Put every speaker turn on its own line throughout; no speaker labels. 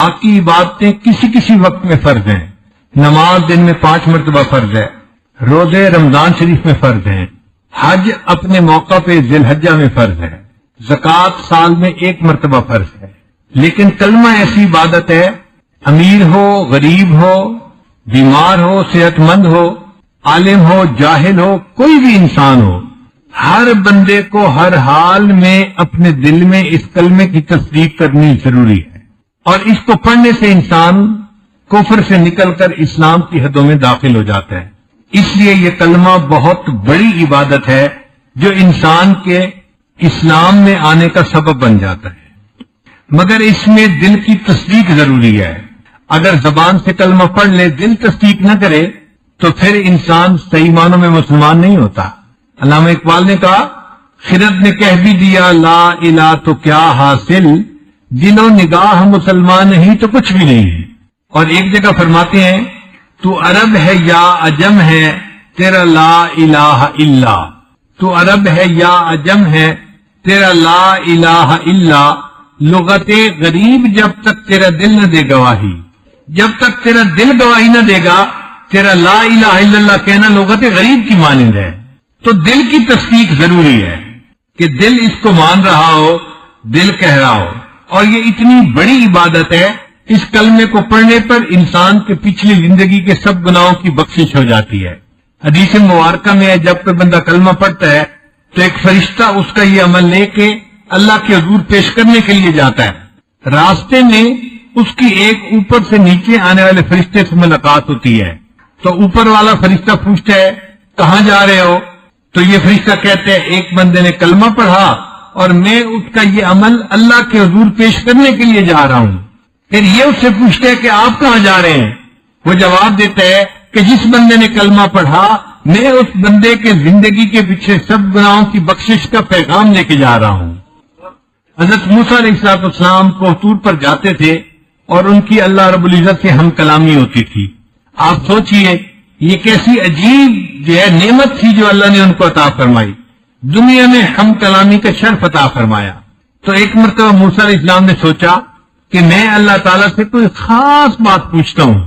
باقی عبادتیں کسی کسی وقت میں فرض ہیں. نماز دن میں 5 مرتبہ فرض ہے, روزے رمضان شریف میں فرض ہیں, حج اپنے موقع پہ ذی الحجہ میں فرض ہے, زکوٰۃ سال میں 1 مرتبہ فرض ہے. لیکن کلمہ ایسی عبادت ہے, امیر ہو, غریب ہو, بیمار ہو, صحت مند ہو, عالم ہو, جاہل ہو, کوئی بھی انسان ہو, ہر بندے کو ہر حال میں اپنے دل میں اس کلمے کی تصدیق کرنی ضروری ہے, اور اس کو پڑھنے سے انسان کفر سے نکل کر اسلام کی حدوں میں داخل ہو جاتا ہے. اس لیے یہ کلمہ بہت بڑی عبادت ہے جو انسان کے اسلام میں آنے کا سبب بن جاتا ہے. مگر اس میں دل کی تصدیق ضروری ہے. اگر زبان سے کلمہ پڑھ لے, دل تصدیق نہ کرے, تو پھر انسان صحیح معنوں میں مسلمان نہیں ہوتا. علامہ اقبال نے کہا, خرد نے کہہ بھی دیا لا الہ تو کیا حاصل, دل و نگاہ مسلمان نہیں تو کچھ بھی نہیں. اور ایک جگہ فرماتے ہیں, تو عرب ہے یا عجم ہے تیرا لا الہ الا, تو عرب ہے یا عجم ہے تیرا لا الہ الا, لغت غریب جب تک تیرا دل نہ دے گواہی, جب تک تیرا دل گواہی نہ دے گا, تیرا لا الہ الا اللہ کہنا لغت غریب کی مانند ہے. تو دل کی تصدیق ضروری ہے کہ دل اس کو مان رہا ہو, دل کہہ رہا ہو. اور یہ اتنی بڑی عبادت ہے, اس کلمے کو پڑھنے پر انسان کے پچھلی زندگی کے سب گناہوں کی بخشش ہو جاتی ہے. حدیث مبارکہ میں ہے, جب کوئی بندہ کلمہ پڑھتا ہے تو ایک فرشتہ اس کا یہ عمل لے کے اللہ کے حضور پیش کرنے کے لیے جاتا ہے. راستے میں اس کی ایک اوپر سے نیچے آنے والے فرشتے سے ملاقات ہوتی ہے. تو اوپر والا فرشتہ پوچھتا ہے کہاں جا رہے ہو؟ تو یہ فرشتہ کہتے ہیں ایک بندے نے کلمہ پڑھا اور میں اس کا یہ عمل اللہ کے حضور پیش کرنے کے لیے جا رہا ہوں. پھر یہ اس سے پوچھتے ہیں کہ آپ کہاں جا رہے ہیں؟ وہ جواب دیتا ہے کہ جس بندے نے کلمہ پڑھا میں اس بندے کے زندگی کے پیچھے سب گناہوں کی بخشش کا پیغام لے کے جا رہا ہوں. حضرت موسیٰ علیہ السلام کو طور پر جاتے تھے اور ان کی اللہ رب العزت سے ہم کلامی ہوتی تھی. آپ سوچئے یہ کیسی عجیب جو ہے نعمت تھی جو اللہ نے ان کو عطا فرمائی, دنیا میں ہم کلامی کا شرف عطا فرمایا. تو ایک مرتبہ موسیٰ علیہ السلام نے سوچا کہ میں اللہ تعالیٰ سے کوئی خاص بات پوچھتا ہوں.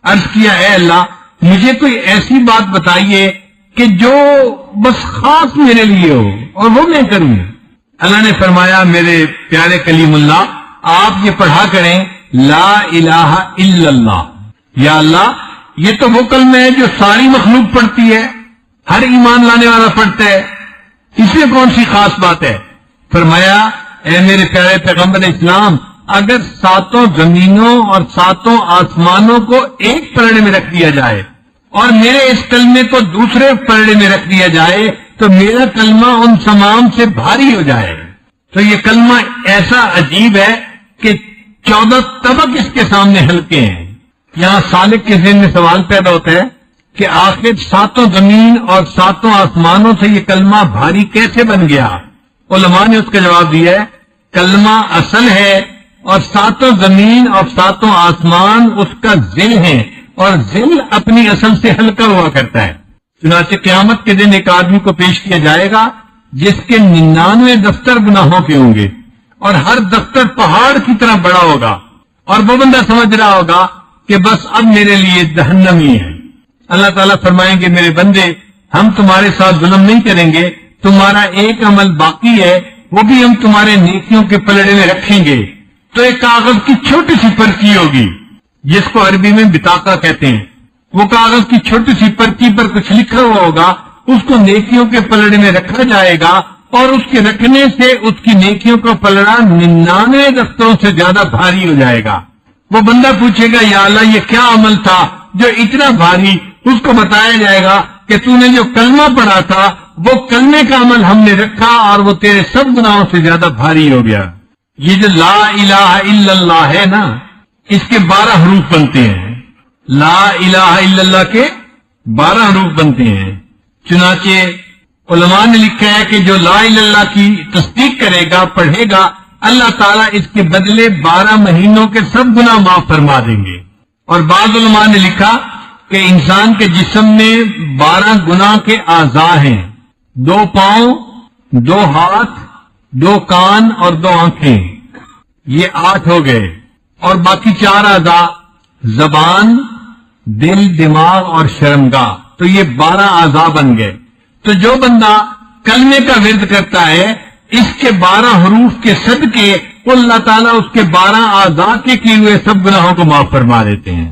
عرض کیا, اے اللہ مجھے کوئی ایسی بات بتائیے کہ جو بس خاص میرے لیے ہو اور وہ میں کروں. اللہ نے فرمایا, میرے پیارے کلیم اللہ آپ یہ پڑھا کریں لا الہ الا اللہ. یا اللہ یہ تو وہ کلمہ ہے جو ساری مخلوق پڑھتی ہے, ہر ایمان لانے والا پڑھتا ہے, اس میں کون سی خاص بات ہے؟ فرمایا, اے میرے پیارے پیغمبر اسلام اگر 7 زمینوں اور 7 آسمانوں کو ایک پلڑے میں رکھ دیا جائے اور میرے اس کلمے کو دوسرے پلڑے میں رکھ دیا جائے تو میرا کلمہ ان تمام سے بھاری ہو جائے. تو یہ کلمہ ایسا عجیب ہے کہ 14 طبق اس کے سامنے ہلکے ہیں. یہاں سالک کے ذہن میں سوال پیدا ہوتا ہے کہ آخر 7 زمین اور 7 آسمانوں سے یہ کلمہ بھاری کیسے بن گیا؟ علماء نے اس کا جواب دیا ہے, کلمہ اصل ہے اور 7 زمین اور 7 آسمان اس کا ذل ہے, اور ذل اپنی اصل سے ہلکا ہوا کرتا ہے. چنانچہ قیامت کے دن ایک آدمی کو پیش کیا جائے گا جس کے 99 دفتر گناہوں کے ہوں گے اور ہر دفتر پہاڑ کی طرح بڑا ہوگا, اور وہ بندہ سمجھ رہا ہوگا کہ بس اب میرے لیے جہنم ہی ہے. اللہ تعالیٰ فرمائیں گے میرے بندے ہم تمہارے ساتھ ظلم نہیں کریں گے, تمہارا ایک عمل باقی ہے وہ بھی ہم تمہارے نیکیوں کے پلڑے میں رکھیں گے. تو ایک کاغذ کی چھوٹی سی پرچی ہوگی جس کو عربی میں بطاقہ کہتے ہیں. وہ کاغذ کی چھوٹی سی پرچی پر کچھ لکھا ہوا ہوگا, اس کو نیکیوں کے پلڑے میں رکھا جائے گا اور اس کے رکھنے سے اس کی نیکیوں کا پلڑا 99 دفتروں سے زیادہ بھاری ہو جائے گا. وہ بندہ پوچھے گا یا اللہ یہ کیا عمل تھا جو اتنا بھاری؟ اس کو بتایا جائے گا کہ تو نے جو کلمہ پڑھا تھا وہ کلمے کا عمل ہم نے رکھا اور وہ تیرے سب گناہوں سے زیادہ بھاری ہو گیا. یہ جو لا الہ الا اللہ ہے نا, اس کے 12 حروف بنتے ہیں. لا الہ الا اللہ کے 12 حروف بنتے ہیں. چنانچہ علماء نے لکھا ہے کہ جو لا الہ الا اللہ کی تصدیق کرے گا, پڑھے گا, اللہ تعالیٰ اس کے بدلے 12 مہینوں کے سب گناہ معاف فرما دیں گے. اور بعض علماء نے لکھا کہ انسان کے جسم میں 12 گناہ کے اعضاء ہیں, 2 پاؤں, 2 ہاتھ, 2 کان اور 2 آنکھیں, یہ 8 ہو گئے. اور باقی 4 اعضاء زبان، دل، دماغ اور شرمگاہ، تو یہ 12 اعضاء بن گئے۔ تو جو بندہ کلمے کا ورد کرتا ہے اس کے 12 حروف کے صدقے اللہ تعالیٰ اس کے 12 اعضاء کے کیے ہوئے سب گناہوں کو معاف فرما دیتے ہیں۔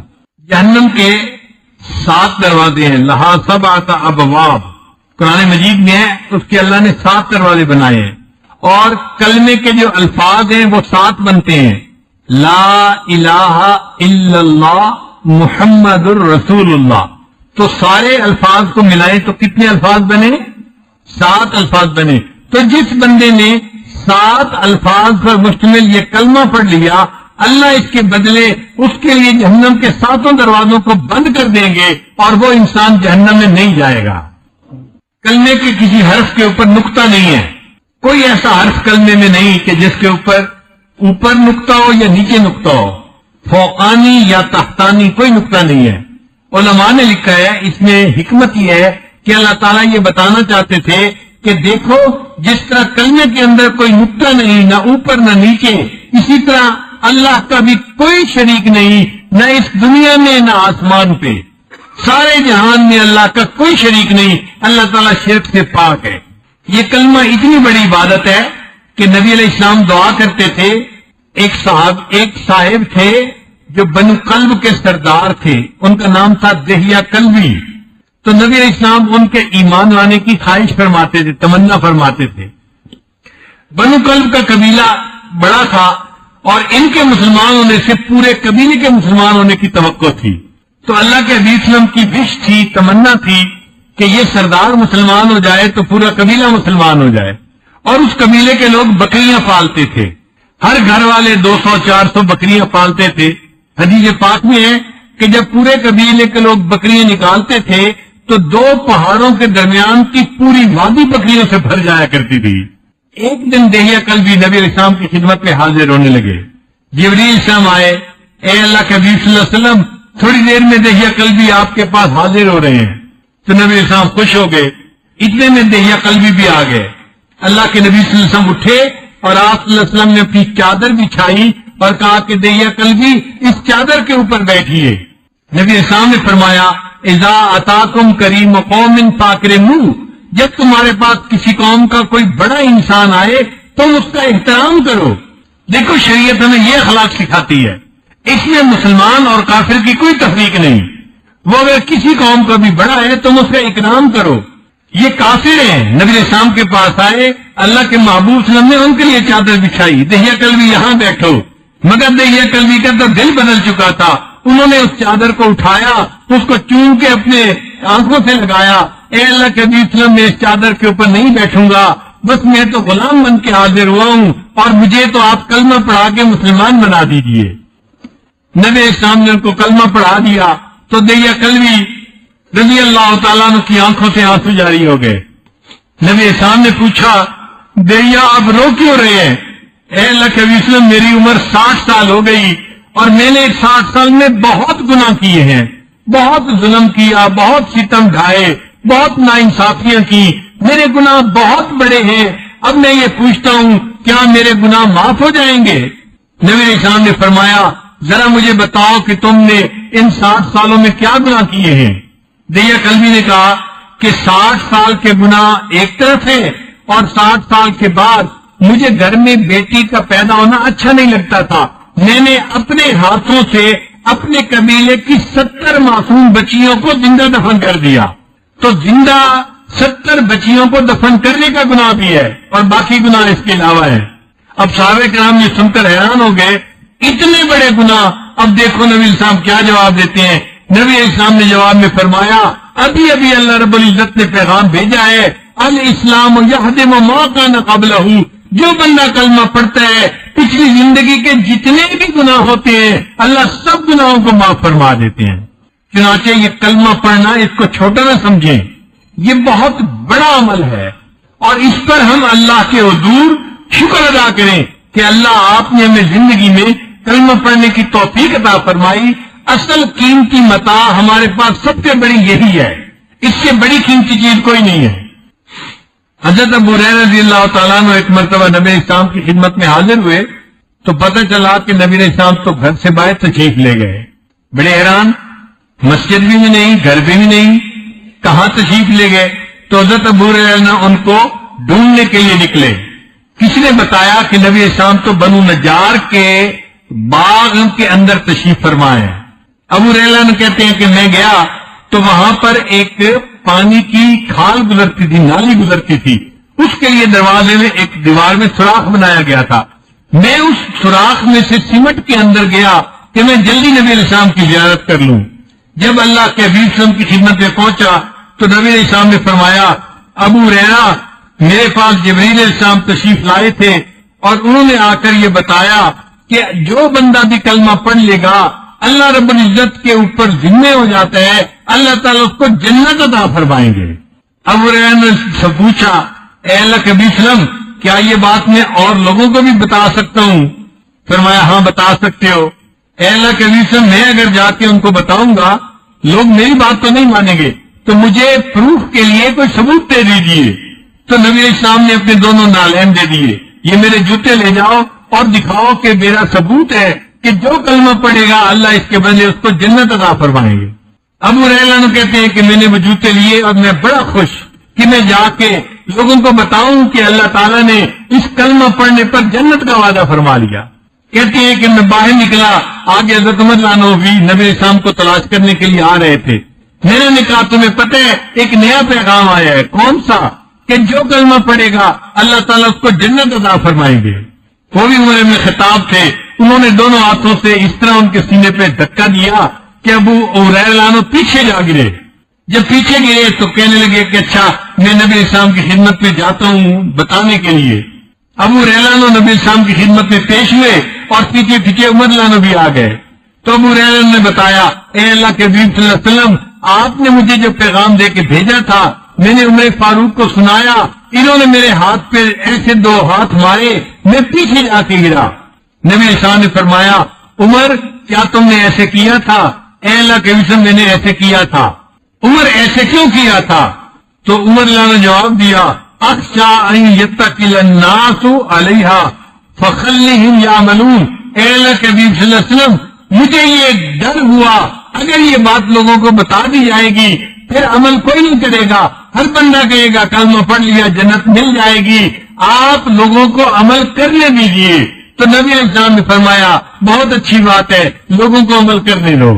جہنم کے 7 دروازے ہیں، لہا 7 ابواب، قرآن مجید میں ہے، اس کے اللہ نے 7 دروازے بنائے ہیں، اور کلمے کے جو الفاظ ہیں وہ 7 بنتے ہیں، لا الہ الا اللہ محمد الرسول اللہ۔ تو سارے الفاظ کو ملائیں تو کتنے الفاظ بنے؟ 7 الفاظ بنے۔ تو جس بندے نے 7 الفاظ پر مشتمل یہ کلمہ پڑھ لیا، اللہ اس کے بدلے اس کے لیے جہنم کے 7 دروازوں کو بند کر دیں گے اور وہ انسان جہنم میں نہیں جائے گا۔ کلمے کے کسی حرف کے اوپر نقطہ نہیں ہے، کوئی ایسا حرف کلمے میں نہیں کہ جس کے اوپر نقطہ ہو یا نیچے نقطہ ہو، فوقانی یا تحتانی کوئی نقطہ نہیں ہے۔ علماء نے لکھا ہے اس میں حکمت یہ ہے کہ اللہ تعالیٰ یہ بتانا چاہتے تھے کہ دیکھو جس طرح کلمے کے اندر کوئی نقطہ نہیں، نہ اوپر نہ نیچے، اسی طرح اللہ کا بھی کوئی شریک نہیں، نہ اس دنیا میں نہ آسمان پہ، سارے جہان میں اللہ کا کوئی شریک نہیں، اللہ تعالیٰ شرک سے پاک ہے۔ یہ کلمہ اتنی بڑی عبادت ہے کہ نبی علیہ السلام دعا کرتے تھے۔ ایک صاحب تھے جو بنو کلب کے سردار تھے، ان کا نام تھا دہیہ کلبی۔ تو نبی علیہ السلام ان کے ایمان لانے کی خواہش فرماتے تھے، تمنا فرماتے تھے۔ بنو کلب کا قبیلہ بڑا تھا اور ان کے مسلمان ہونے سے پورے قبیلے کے مسلمان ہونے کی توقع تھی۔ تو اللہ کے حبیب صلی اللہ علیہ وسلم کی وش تھی، تمنا تھی کہ یہ سردار مسلمان ہو جائے تو پورا قبیلہ مسلمان ہو جائے۔ اور اس قبیلے کے لوگ بکریاں پالتے تھے، ہر گھر والے 200-400 بکریاں پالتے تھے۔ حدیث پاک میں ہے کہ جب پورے قبیلے کے لوگ بکریاں نکالتے تھے تو 2 پہاڑوں کے درمیان کی پوری وادی بکریوں سے بھر جایا کرتی تھی۔ ایک دن دہیہ کلبی نبی علیہ السلام کی خدمت میں حاضر ہونے لگے۔ جبریل السلام آئے، اے اللہ کے حبیب صلی اللہ علیہ وسلم تھوڑی دیر میں دہیہ کلبی آپ کے پاس حاضر ہو رہے ہیں۔ تو نبی علیہ السلام خوش ہو گئے، اتنے میں دہیہ کلبی بھی آ گئے۔ اللہ کے نبی صلی اللہ علیہ وسلم اٹھے اور آپ صلی اللہ علیہ وسلم نے اپنی چادر بچھائی اور کہا کہ دہیہ کلبی اس چادر کے اوپر بیٹھیے۔ نبی علیہ السلام نے فرمایا اذا اتاکم کریم قوم فاکرموا، جب تمہارے پاس کسی قوم کا کوئی بڑا انسان آئے تم اس کا احترام کرو۔ دیکھو شریعت ہمیں یہ اخلاق سکھاتی ہے، اس میں مسلمان اور کافر کی کوئی تفریق نہیں۔ وہ اگر کسی قوم کا بھی بڑا ہے تم اس کا اکرام کرو۔ یہ کافر ہیں، نبی علیہ السلام کے پاس آئے، اللہ کے محبوب صلی اللہ علیہ وسلم نے ان کے لیے چادر بچھائی، دہیہ کلبی یہاں بیٹھو، مگر دہیہ کلبی کا تو دل بدل چکا تھا۔ انہوں نے اس چادر کو اٹھایا، اس کو چوم کے اپنے آنکھوں سے لگایا، اے اللہ کے حبیب صلی اللہ علیہ وسلم میں اس چادر کے اوپر نہیں بیٹھوں گا، بس میں تو غلام بن کے حاضر ہوا ہوں اور مجھے تو آپ کلمہ پڑھا کے مسلمان بنا دیجئے۔ نبی اسلام نے ان کو کلمہ پڑھا دیا تو دہیہ کلبی رضی اللہ تعالیٰ عنہ کی آنکھوں سے آنسو جاری ہو گئے۔ نبی اسلام نے پوچھا دہیہ آپ رو کیوں رہے ہیں؟ اے اللہ کے حبیب صلی اللہ علیہ وسلم میری عمر 60 سال ہو گئی اور میں نے 60 سال میں بہت گناہ کیے ہیں، بہت ظلم کیا، بہت ستم ڈھائے، بہت ناانصافیاں کی، میرے گناہ بہت بڑے ہیں، اب میں یہ پوچھتا ہوں کیا میرے گناہ معاف ہو جائیں گے؟ نبی علیہ السلام نے فرمایا ذرا مجھے بتاؤ کہ تم نے ان 60 سالوں میں کیا گناہ کیے ہیں؟ دہیہ کلبی نے کہا کہ 60 سال کے گناہ ایک طرف ہے اور 60 سال کے بعد مجھے گھر میں بیٹی کا پیدا ہونا اچھا نہیں لگتا تھا، میں نے اپنے ہاتھوں سے اپنے قبیلے کی 70 معصوم بچیوں کو زندہ دفن کر دیا۔ تو زندہ 70 بچیوں کو دفن کرنے کا گناہ بھی ہے اور باقی گناہ اس کے علاوہ ہے۔ اب صحابہ کرام یہ سن کر حیران ہو گئے، اتنے بڑے گناہ۔ اب دیکھو نبی علیہ السلام کیا جواب دیتے ہیں۔ نبی علیہ السلام نے جواب میں فرمایا ابھی ابھی اللہ رب العزت نے پیغام بھیجا ہے، الاسلام یہدم ما کان قبلہ، جو بندہ کلمہ پڑھتا ہے پچھلی زندگی کے جتنے بھی گناہ ہوتے ہیں اللہ سب گناہوں کو معاف فرما دیتے ہیں۔ چنانچہ یہ کلمہ پڑھنا اس کو چھوٹا نہ سمجھیں، یہ بہت بڑا عمل ہے اور اس پر ہم اللہ کے حضور شکر ادا کریں کہ اللہ آپ نے ہمیں زندگی میں کلمہ پڑھنے کی توفیق عطا فرمائی۔ اصل قیمتی متاع ہمارے پاس سب سے بڑی یہی ہے، اس سے بڑی قیمتی چیز کوئی نہیں ہے۔ حضرت ابو ہریرہ رضی اللہ تعالیٰ عنہ ایک مرتبہ نبی اسلام کی خدمت میں حاضر ہوئے تو پتہ چلا کہ نبی علیہ السلام تو گھر سے باہر تشریف لے گئے. بڑے حیران، مسجد بھی نہیں، گھر بھی نہیں، کہاں تشریف لے گئے؟ تو حضرت ابو ہریرہ ان کو ڈھونڈنے کے لیے نکلے. کسی نے بتایا کہ نبی علیہ السلام تو بنو نجار کے باغ کے اندر تشریف فرمائے ہیں. ابو ہریرہ کہتے ہیں کہ میں گیا تو وہاں پر ایک پانی کی کھال گزرتی تھی، نالی گزرتی تھی. اس کے لیے دروازے میں ایک دیوار میں سوراخ بنایا گیا تھا. میں اس سوراخ میں سے سمٹ کے اندر گیا کہ میں جلدی نبی علیہ السلام کی زیارت کر لوں. جب اللہ کے حبیب صلی اللہ علیہ وسلم کی خدمت میں پہنچا تو نبی علیہ السلام نے فرمایا، ابو ہریرہ میرے پاس جبرائیل علیہ السلام تشریف لائے تھے اور انہوں نے آ کر یہ بتایا کہ جو بندہ بھی کلمہ پڑھ لے گا اللہ رب العزت کے اوپر ذمہ ہو جاتا ہے، اللہ تعالیٰ اس کو جنت عطا فرمائیں گے. ابو ہریرہ نے سے پوچھا، اے اللہ کے حبیب صلی اللہ علیہ وسلم کیا یہ بات میں اور لوگوں کو بھی بتا سکتا ہوں؟ فرمایا ہاں بتا سکتے ہو. اے اللہ کے حبیب صلی اللہ علیہ وسلم میں اگر جا کے ان کو بتاؤں گا لوگ میری بات تو نہیں مانیں گے، تو مجھے پروف کے لیے کوئی ثبوت دے دیجیے. تو نبی علیہ السلام نے اپنے دونوں نالین دے دیے، یہ میرے جوتے لے جاؤ اور دکھاؤ کہ میرا ثبوت ہے کہ جو کلمہ پڑھے گا اللہ اس کے بدلے اس کو جنت عطا فرمائیں گے. ابو ہریرہ کہتے ہیں کہ میں نے وہ جوتے لیے اور میں بڑا خوش کہ میں جا کے لوگوں کو بتاؤں کہ اللہ تعالیٰ نے اس کلمہ پڑھنے پر جنت کا وعدہ فرما لیا. کہتے ہیں کہ میں باہر نکلا، آگے حضرت عمر رضی اللہ عنہ بھی نبی علیہ السلام کو تلاش کرنے کے لیے آ رہے تھے. میں نے کہا تمہیں پتہ ہے ایک نیا پیغام آیا ہے. کون سا؟ کہ جو کلمہ پڑھے گا اللہ تعالیٰ اس کو جنت عطا فرمائیں گے. وہ بھی عمر میں خطاب تھے، انہوں نے دونوں ہاتھوں سے اس طرح ان کے سینے پہ دھکا دیا کہ ابو ہریرہ پیچھے جا گرے. جب پیچھے گئے تو کہنے لگے کہ اچھا میں نبی اسلام کی خدمت میں جاتا ہوں بتانے کے لیے. ابو ہریرہ نبی اسلام کی خدمت میں پیش ہوئے اور پیچھے پیچھے عمر رضی بھی آ گئے. تو ابو ہریرہ نے بتایا، اے اللہ کے حبیب صلی اللہ علیہ وسلم آپ نے مجھے جو پیغام دے کے بھیجا تھا میں نے عمر فاروق کو سنایا، انہوں نے میرے ہاتھ پہ ایسے دو ہاتھ مارے، میں پیچھے جا کے گرا. نبی اسلام نے فرمایا، عمر کیا تم نے ایسے کیا تھا؟ اے اللہ کے حبیب میں نے ایسے کیا تھا. عمر ایسے کیوں کیا تھا؟ تو عمر اللہ نے جواب دیا، اخشا ان یتقل الناس علیہا فخلہم یعملون. اے اللہ کے حبیب صلی اللہ علیہ وسلم مجھے یہ ڈر ہوا اگر یہ بات لوگوں کو بتا دی جائے گی پھر عمل کوئی نہیں کرے گا، ہر بندہ کہے گا کلمہ پڑھ لیا جنت مل جائے گی، آپ لوگوں کو عمل کرنے دیجیے. تو نبی علیہ السلام نے فرمایا بہت اچھی بات ہے، لوگوں کو عمل کرنے دو.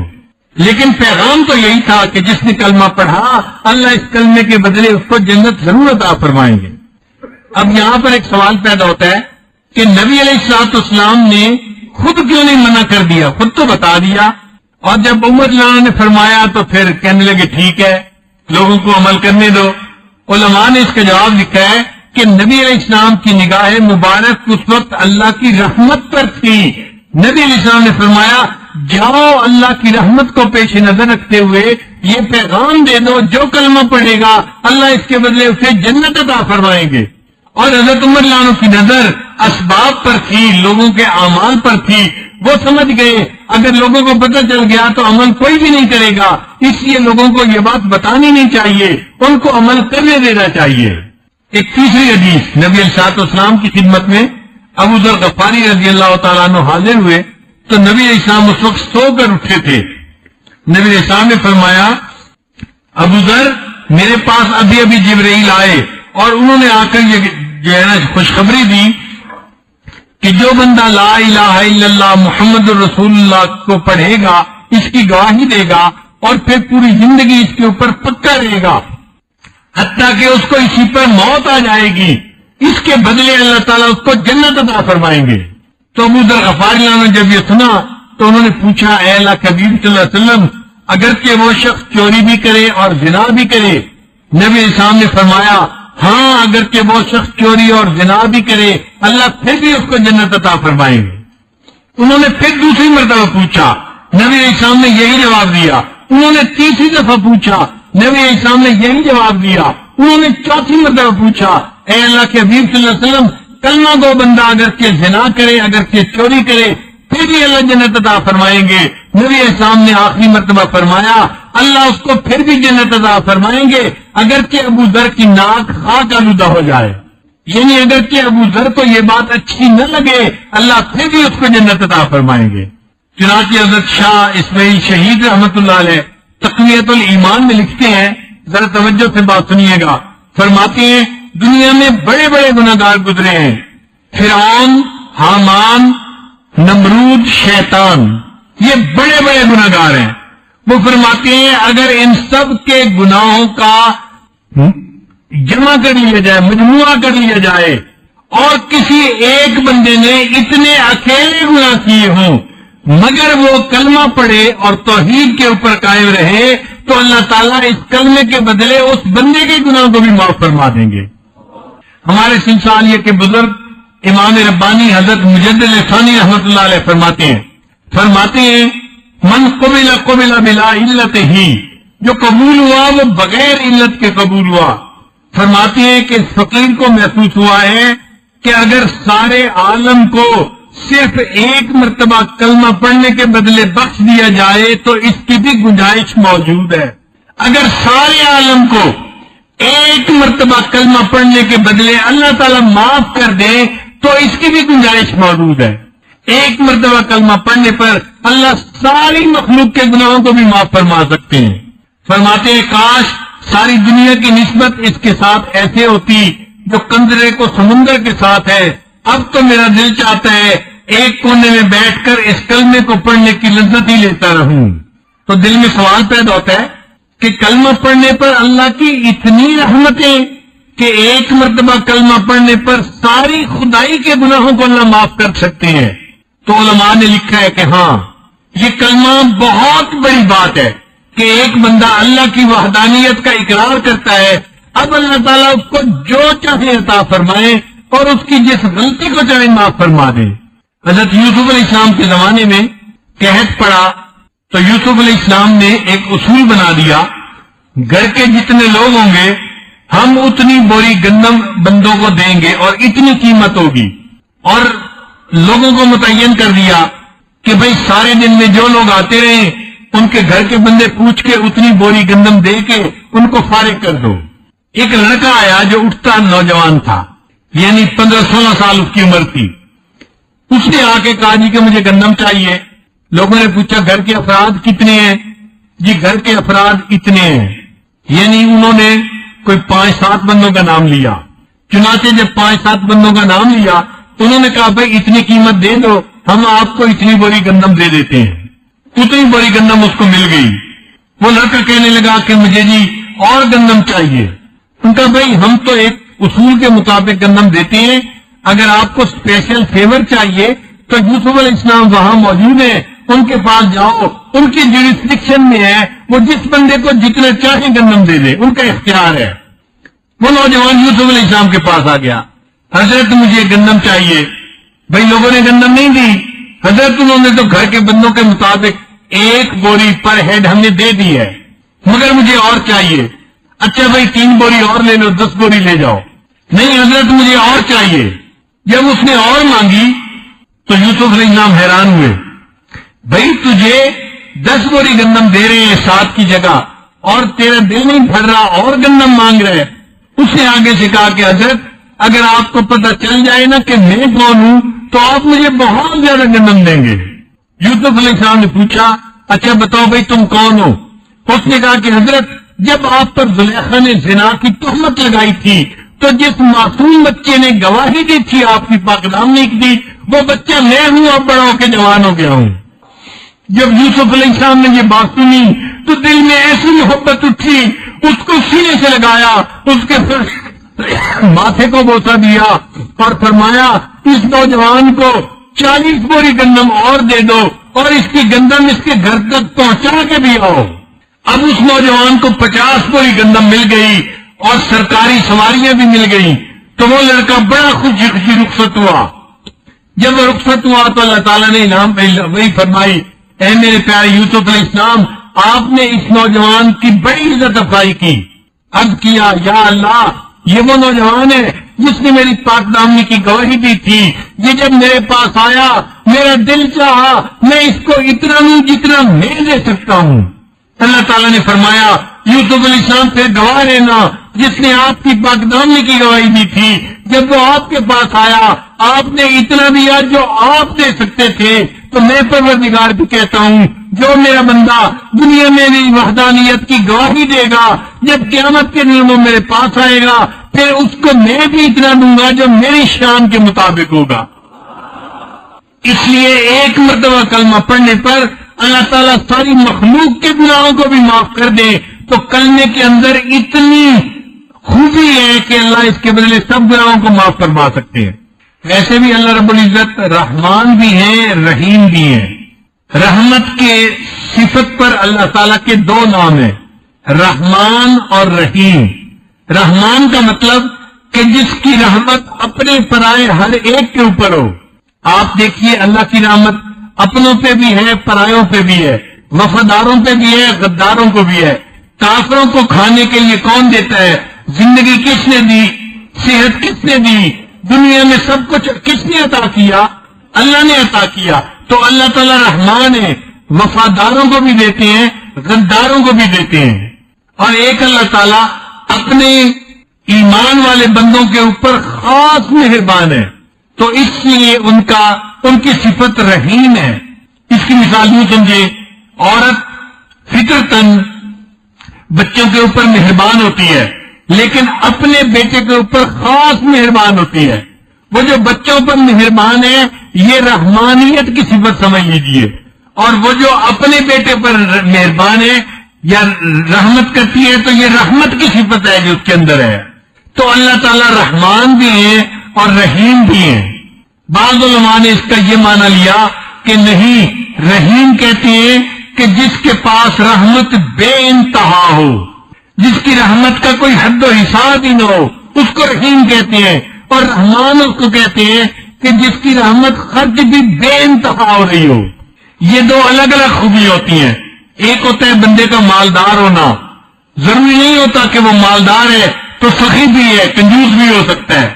لیکن پیغام تو یہی تھا کہ جس نے کلمہ پڑھا اللہ اس کلمے کے بدلے اس کو جنت ضرور عطا فرمائیں گے. اب یہاں پر ایک سوال پیدا ہوتا ہے کہ نبی علیہ الصلوۃ والسلام نے خود کیوں نہیں منع کر دیا؟ خود تو بتا دیا، اور جب عمر اللہ نے فرمایا تو پھر کہنے لگے ٹھیک ہے لوگوں کو عمل کرنے دو. علماء نے اس کا جواب لکھا ہے کہ نبی علیہ السلام کی نگاہ مبارک اس وقت اللہ کی رحمت پر تھی. نبی علیہ السلام نے فرمایا جاؤ اللہ کی رحمت کو پیش نظر رکھتے ہوئے یہ پیغام دے دو، جو کلمہ پڑھے گا اللہ اس کے بدلے اسے جنت عطا فرمائیں گے. اور حضرت عمر رضی اللہ عنہ کی نظر اسباب پر تھی، لوگوں کے اعمال پر تھی. وہ سمجھ گئے اگر لوگوں کو پتہ چل گیا تو عمل کوئی بھی نہیں کرے گا، اس لیے لوگوں کو یہ بات بتانی نہیں چاہیے، ان کو عمل کرنے دینا چاہیے. ایک تیسری حدیث، نبی علیہ السلام کی خدمت میں ابو ذر غفاری رضی اللہ تعالیٰ عنہ حاضر ہوئے تو نبی علیہ السلام اس وقت سو کر اٹھے تھے. نبی علیہ السلام نے فرمایا ابو ذر میرے پاس ابھی ابھی جبرائیل آئے اور انہوں نے آ کر یہ جو ہے نا خوشخبری دی کہ جو بندہ لا الہ الا اللہ محمد الرسول اللہ کو پڑھے گا، اس کی گواہی دے گا اور پھر پوری زندگی اس کے اوپر پکا رہے گا حتیٰ کہ اس کو اسی پر موت آ جائے گی، اس کے بدلے اللہ تعالیٰ اس کو جنت عطا فرمائیں گے. تو ابو ذر غفاری نے جب یہ سنا تو انہوں نے پوچھا اے اللہ کے حبیب صلی اللہ علیہ وسلم اگرچہ وہ شخص چوری بھی کرے اور زنا بھی کرے؟ نبی اسلام نے فرمایا ہاں اگرچہ وہ شخص چوری اور زنا بھی کرے اللہ پھر بھی اس کو جنت عطا فرمائیں گے. انہوں نے پھر دوسری مرتبہ پوچھا، نبی اسلام نے یہی جواب دیا. انہوں نے تیسری دفعہ پوچھا، نبی اسلام نے یہی جواب دیا. انہوں نے چوتھی مرتبہ پوچھا اے اللہ کے حبیب صلی اللہ علیہ وسلم کلمہ گو بندہ اگرچہ زنا کرے اگرچہ چوری کرے پھر بھی اللہ جنت عطا فرمائیں گے؟ نبی اسلام نے آخری مرتبہ فرمایا اللہ اس کو پھر بھی جنت عطا فرمائیں گے اگرچہ ابو ذر کی ناک خاک آلودہ ہو جائے. یعنی اگرچہ ابو ذر کو یہ بات اچھی نہ لگے اللہ پھر بھی اس کو جنت عطا فرمائیں گے۔ چنانچہ حضرت شاہ اسماعیل شہید رحمت اللہ علیہ تقویت الایمان میں لکھتے ہیں، ذرا توجہ سے بات سنیے گا، فرماتے ہیں دنیا میں بڑے بڑے گناہگار گزرے ہیں، فرعون، حامان، نمرود، شیطان، یہ بڑے بڑے گناہگار ہیں۔ وہ فرماتے ہیں اگر ان سب کے گناہوں کا جمع کر لیا جائے، مجموعہ کر لیا جائے، اور کسی ایک بندے نے اتنے اکیلے گناہ کیے ہوں مگر وہ کلمہ پڑھے اور توحید کے اوپر قائم رہے، تو اللہ تعالیٰ اس کلمے کے بدلے اس بندے کے گناہ کو بھی معاف فرما دیں گے۔ ہمارے سلسلہ کے بزرگ امام ربانی حضرت مجدد ثانی رحمت اللہ علیہ فرماتے ہیں من قبل بلا علت ہی، جو قبول ہوا وہ بغیر علت کے قبول ہوا۔ فرماتے ہیں کہ فقیر کو محسوس ہوا ہے کہ اگر سارے عالم کو صرف ایک مرتبہ کلمہ پڑھنے کے بدلے بخش دیا جائے تو اس کی بھی گنجائش موجود ہے۔ اگر سارے عالم کو ایک مرتبہ کلمہ پڑھنے کے بدلے اللہ تعالیٰ معاف کر دے تو اس کی بھی گنجائش موجود ہے۔ ایک مرتبہ کلمہ پڑھنے پر اللہ ساری مخلوق کے گناہوں کو بھی معاف فرما سکتے ہیں۔ فرماتے ہیں کاش ساری دنیا کی نسبت اس کے ساتھ ایسے ہوتی جو قندرے کو سمندر کے ساتھ ہے۔ اب تو میرا دل چاہتا ہے ایک کونے میں بیٹھ کر اس کلمے کو پڑھنے کی لذت ہی لیتا رہوں۔ تو دل میں سوال پیدا ہوتا ہے کہ کلمہ پڑھنے پر اللہ کی اتنی رحمتیں کہ ایک مرتبہ کلمہ پڑھنے پر ساری خدائی کے گناہوں کو اللہ معاف کر سکتے ہیں۔ تو علماء نے لکھا ہے کہ ہاں یہ کلمہ بہت بڑی بات ہے کہ ایک بندہ اللہ کی وحدانیت کا اقرار کرتا ہے، اب اللہ تعالیٰ اس کو جو چاہے عطا فرمائے اور اس کی جس غلطی کو چاہے معاف فرما دے۔ حضرت یوسف علیہ السلام کے زمانے میں قحط پڑا تو یوسف علیہ السلام نے ایک اصول بنا دیا، گھر کے جتنے لوگ ہوں گے ہم اتنی بوری گندم بندوں کو دیں گے اور اتنی قیمت ہوگی، اور لوگوں کو متعین کر دیا کہ بھئی سارے دن میں جو لوگ آتے رہے ان کے گھر کے بندے پوچھ کے اتنی بوری گندم دے کے ان کو فارغ کر دو۔ ایک لڑکا آیا جو اٹھتا نوجوان تھا، یعنی 15-16 سال اس کی عمر تھی، اس نے آ کے کہا جی کہ مجھے گندم چاہیے۔ لوگوں نے پوچھا گھر کے افراد کتنے ہیں؟ جی گھر کے افراد اتنے ہیں، یعنی انہوں نے کوئی 5-7 بندوں کا نام لیا۔ چنانچہ جب 5-7 بندوں کا نام لیا انہوں نے کہا بھائی اتنی قیمت دے دو، ہم آپ کو اتنی بوری گندم دے دیتے ہیں۔ اتنی بوری گندم اس کو مل گئی۔ وہ لڑکا کہنے لگا کہ مجھے جی اور گندم چاہیے۔ ان کا بھائی ہم تو ایک اصول کے مطابق گندم دیتے ہیں، اگر آپ کو اسپیشل فیور چاہیے تو یوسف علیہ السلام وہاں موجود ہیں، ان کے پاس جاؤ، ان کی جوریسڈکشن میں ہے، وہ جس بندے کو جتنا چاہے گندم دے دے، ان کا اختیار ہے۔ وہ نوجوان یوسف علیہ السلام کے پاس آ گیا، حضرت مجھے گندم چاہیے۔ بھائی لوگوں نے گندم نہیں دی، حضرت انہوں نے تو گھر کے بندوں کے مطابق 1 بوری پر ہیڈ ہم نے دے دی ہے، مگر مجھے اور چاہیے۔ اچھا بھائی 3 بوری اور لے لو، 10 بوری لے جاؤ۔ نہیں حضرت مجھے اور چاہیے۔ جب اس نے اور مانگی تو یوسف علیہ السلام حیران ہوئے، بھائی تجھے 10 بوری گندم دے رہے ہیں 7 کی جگہ اور تیرا دل نہیں بھر رہا اور گندم مانگ رہے۔ اس نے آگے سے کہا کہ حضرت اگر آپ کو پتہ چل جائے نا کہ میں کون ہوں تو آپ مجھے بہت زیادہ گندم دیں گے۔ یوسف علیہ السلام نے پوچھا اچھا بتاؤ بھائی تم کون ہو؟ اس نے کہا کہ حضرت جب آپ پر زلیخا نے زنا کی تہمت لگائی تھی تو جس معصوم بچے نے گواہی دی تھی آپ کی پاکدامنی کی، وہ بچہ میں ہوں، اب بڑا ہو کے جوان ہو گیا ہوں۔ جب یوسف علیہ السلام نے یہ بات سنی تو دل میں ایسی محبت اٹھی، اس کو سینے سے لگایا، اس کے ماتھے کو بوسہ دیا اور فرمایا اس نوجوان کو 40 بوری گندم اور دے دو اور اس کی گندم اس کے گھر تک پہنچا کے بھی آؤ۔ اب اس نوجوان کو 50 بوری گندم مل گئی اور سرکاری سواریاں بھی مل گئی، تو وہ لڑکا بڑا خوشی خوشی رخصت ہوا۔ جب وہ رخصت ہوا تو اللہ تعالیٰ نے انعام وہی فرمائی، اے میرے پیارے یوسف علیہ السلام آپ نے اس نوجوان کی بڑی عزت افزائی کی۔ عرض کیا یا اللہ یہ وہ نوجوان ہے جس نے میری پاک دامنی کی گواہی دی تھی، یہ جب میرے پاس آیا میرا دل چاہا میں اس کو اتنا دوں جتنا میں دے سکتا ہوں۔ اللہ تعالیٰ نے فرمایا یوسف علیہ السلام پھر گواہ رہنا جس نے آپ کی پاک دامنی کی گواہی دی تھی، جب وہ آپ کے پاس آیا آپ نے اتنا دیا جو آپ دے سکتے تھے، تو میں پروردگار بھی کہتا ہوں جو میرا بندہ دنیا میں بھی وحدانیت کی گواہی دے گا، جب قیامت کے دن وہ میرے پاس آئے گا پھر اس کو میں بھی اتنا دوں گا جو میری شان کے مطابق ہوگا۔ اس لیے ایک مرتبہ کلمہ پڑھنے پر اللہ تعالیٰ ساری مخلوق کے گناہوں کو بھی معاف کر دے، تو کلمے کے اندر اتنی خوبی ہے کہ اللہ اس کے بدلے سب گناہوں کو معاف فرما سکتے ہیں۔ ویسے بھی اللہ رب العزت رحمان بھی ہیں، رحیم بھی ہیں۔ رحمت کے صفت پر اللہ تعالیٰ کے دو نام ہیں، رحمان اور رحیم۔ رحمان کا مطلب کہ جس کی رحمت اپنے پرائے ہر ایک کے اوپر ہو۔ آپ دیکھیے اللہ کی رحمت اپنوں پہ بھی ہے، پرایوں پہ بھی ہے، وفاداروں پہ بھی ہے، غداروں کو بھی ہے۔ کافروں کو کھانے کے لیے کون دیتا ہے؟ زندگی کس نے دی؟ صحت کس نے دی؟ دنیا میں سب کچھ کس نے عطا کیا؟ اللہ نے عطا کیا۔ تو اللہ تعالیٰ رحمان ہے، وفاداروں کو بھی دیتے ہیں، غداروں کو بھی دیتے ہیں۔ اور ایک اللہ تعالیٰ اپنے ایمان والے بندوں کے اوپر خاص مہربان ہے، تو اس لیے ان کی صفت رحیم ہے۔ اس کی مثال یوں سمجھے، عورت فطرتاً بچوں کے اوپر مہربان ہوتی ہے، لیکن اپنے بیٹے کے اوپر خاص مہربان ہوتی ہے۔ وہ جو بچوں پر مہربان ہے یہ رحمانیت کی صفت سمجھ لیجیے، اور وہ جو اپنے بیٹے پر مہربان ہے یا رحمت کرتی ہے تو یہ رحمت کی صفت ہے جو اس کے اندر ہے۔ تو اللہ تعالیٰ رحمان بھی ہے اور رحیم بھی ہے۔ بعض علماء نے اس کا یہ معنی لیا کہ نہیں، رحیم کہتے ہیں کہ جس کے پاس رحمت بے انتہا ہو، جس کی رحمت کا کوئی حد و حساب ہی نہ ہو، اس کو رحیم کہتے ہیں۔ اور رحمان اس کو کہتے ہیں کہ جس کی رحمت خرچ بھی بے انتہا ہو رہی ہو۔ یہ دو الگ الگ خوبی ہوتی ہیں۔ ایک ہوتا ہے بندے کا مالدار ہونا، ضروری نہیں ہوتا کہ وہ مالدار ہے تو سخی بھی ہے، کنجوس بھی ہو سکتا ہے۔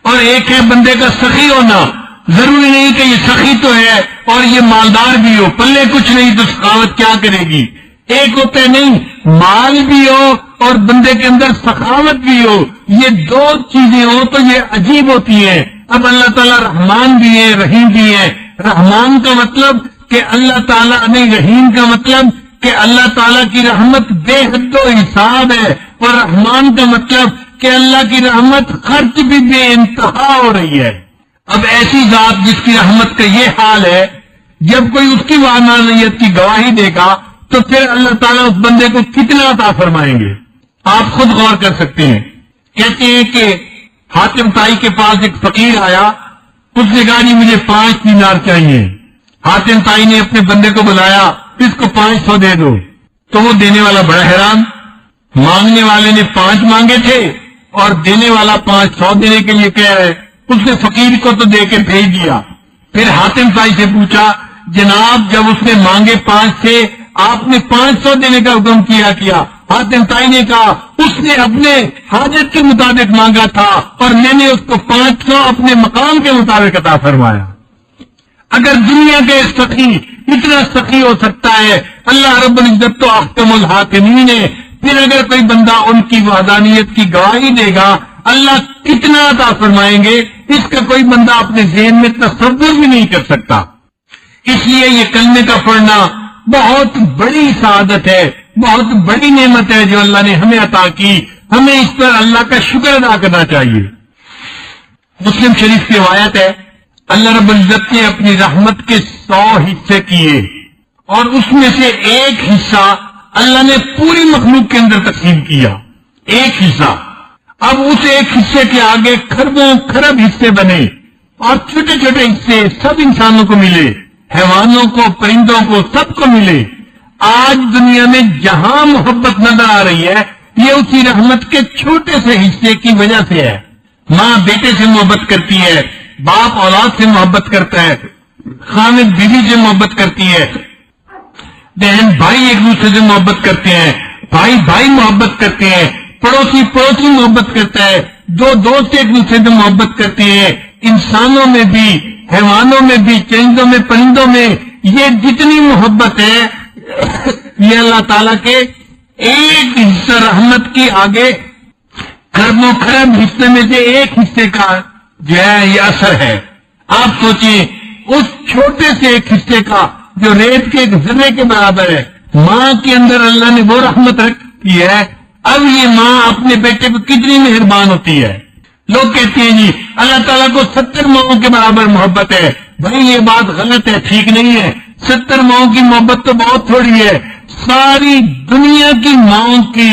اور ایک ہے بندے کا سخی ہونا، ضروری نہیں کہ یہ سخی تو ہے اور یہ مالدار بھی ہو، پلے کچھ نہیں تو سخاوت کیا کرے گی۔ ایک ہوتا ہے نہیں، مال بھی ہو اور بندے کے اندر سخاوت بھی ہو، یہ دو چیزیں ہو تو یہ عجیب ہوتی ہیں۔ اب اللہ تعالیٰ رحمان بھی ہے، رحیم بھی ہے۔ رحمان کا مطلب کہ اللہ تعالیٰ نہیں، رحیم کا مطلب کہ اللہ تعالیٰ کی رحمت بے حد و حساب ہے، اور رحمان کا مطلب کہ اللہ کی رحمت خرچ بھی بے انتہا ہو رہی ہے۔ اب ایسی ذات جس کی رحمت کا یہ حال ہے، جب کوئی اس کی وحدانیت کی گواہی دے گا تو پھر اللہ تعالیٰ اس بندے کو کتنا عطا فرمائیں گے، آپ خود غور کر سکتے ہیں۔ کہتے ہیں کہ حاتم طائی کے پاس ایک فقیر آیا، اس نے کہا جی مجھے 5 دینار چاہیے۔ حاتم طائی نے اپنے بندے کو بلایا، اس کو 500 دے دو۔ تو وہ دینے والا بڑا حیران، مانگنے والے نے 5 مانگے تھے اور دینے والا 500 دینے کے لیے کہہ رہے۔ اس نے فقیر کو تو دے کے بھیج دیا۔ پھر حاتم طائی سے پوچھا جناب جب اس نے مانگے 5 تھے آپ نے 500 دینے کا حکم کیا؟ حاتم طائی نے کہا اس نے اپنے حاجت کے مطابق مانگا تھا اور میں نے اس کو 500 اپنے مقام کے مطابق عطا فرمایا۔ اگر دنیا کے سخی اتنا سخی ہو سکتا ہے، اللہ رب العزت تو احکم الحاکمین ہے، پھر اگر کوئی بندہ ان کی وحدانیت کی گواہی دے گا اللہ کتنا عطا فرمائیں گے، اس کا کوئی بندہ اپنے ذہن میں تصور بھی نہیں کر سکتا۔ اس لیے یہ کلمے کا پڑھنا بہت بڑی سعادت ہے، بہت بڑی نعمت ہے جو اللہ نے ہمیں عطا کی، ہمیں اس پر اللہ کا شکر ادا کرنا چاہیے۔ مسلم شریف کی روایت ہے اللہ رب العزت نے اپنی رحمت کے 100 حصے کیے اور اس میں سے ایک حصہ اللہ نے پوری مخلوق کے اندر تقسیم کیا، ایک حصہ۔ اب اس ایک حصے کے آگے کھربوں کھرب حصے بنے اور چھوٹے چھوٹے حصے سب انسانوں کو ملے، حیوانوں کو، پرندوں کو، سب کو ملے۔ آج دنیا میں جہاں محبت نظر آ رہی ہے یہ اسی رحمت کے چھوٹے سے حصے کی وجہ سے ہے۔ ماں بیٹے سے محبت کرتی ہے، باپ اولاد سے محبت کرتا ہے، خاوند بیوی سے محبت کرتی ہے، بہن بھائی ایک دوسرے سے محبت کرتے ہیں، بھائی بھائی محبت کرتے ہیں، پڑوسی پڑوسی محبت کرتا ہے، دو دوست ایک دوسرے سے محبت کرتے ہیں۔ انسانوں میں بھی، حیوانوں میں بھی، چرندوں میں، پرندوں میں یہ جتنی محبت ہے یہ اللہ تعالیٰ کے ایک حصہ رحمت کی آگے کھربوں کھرب حصے میں سے ایک حصے کا جو ہے یہ اثر ہے. آپ سوچیں اس چھوٹے سے ایک حصے کا جو ریت کے ایک ذرے کے برابر ہے، ماں کے اندر اللہ نے وہ رحمت رکھی ہے. اب یہ ماں اپنے بیٹے پہ کتنی مہربان ہوتی ہے. لوگ کہتے ہیں جی اللہ تعالیٰ کو 70 ماؤں کے برابر محبت ہے. بھائی یہ بات غلط ہے، ٹھیک نہیں ہے. 70 ماؤں کی محبت تو بہت تھوڑی ہے. ساری دنیا کی ماؤں کی،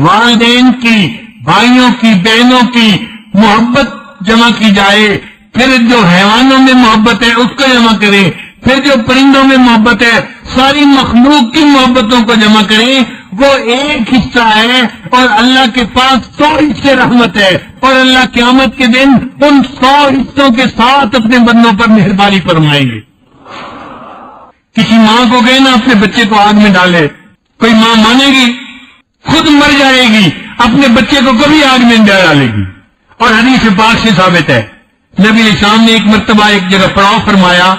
والدین کی، بھائیوں کی، بہنوں کی محبت جمع کی جائے، پھر جو حیوانوں میں محبت ہے اس کو جمع کریں، پھر جو پرندوں میں محبت ہے، ساری مخلوق کی محبتوں کو جمع کریں، وہ ایک حصہ ہے. اور اللہ کے پاس 100 حصے رحمت ہے، اور اللہ قیامت کے دن ان 100 حصوں کے ساتھ اپنے بندوں پر مہربانی فرمائیں گے. کسی ماں کو کہے نا اپنے بچے کو آگ میں ڈالے، کوئی ماں مانے گی؟ خود مر جائے گی، اپنے بچے کو کبھی آگ میں ڈالے گی. اور حدیث پاک سے ثابت ہے، نبی علیہ السلام نے ایک مرتبہ ایک جگہ پڑاؤ فرمایا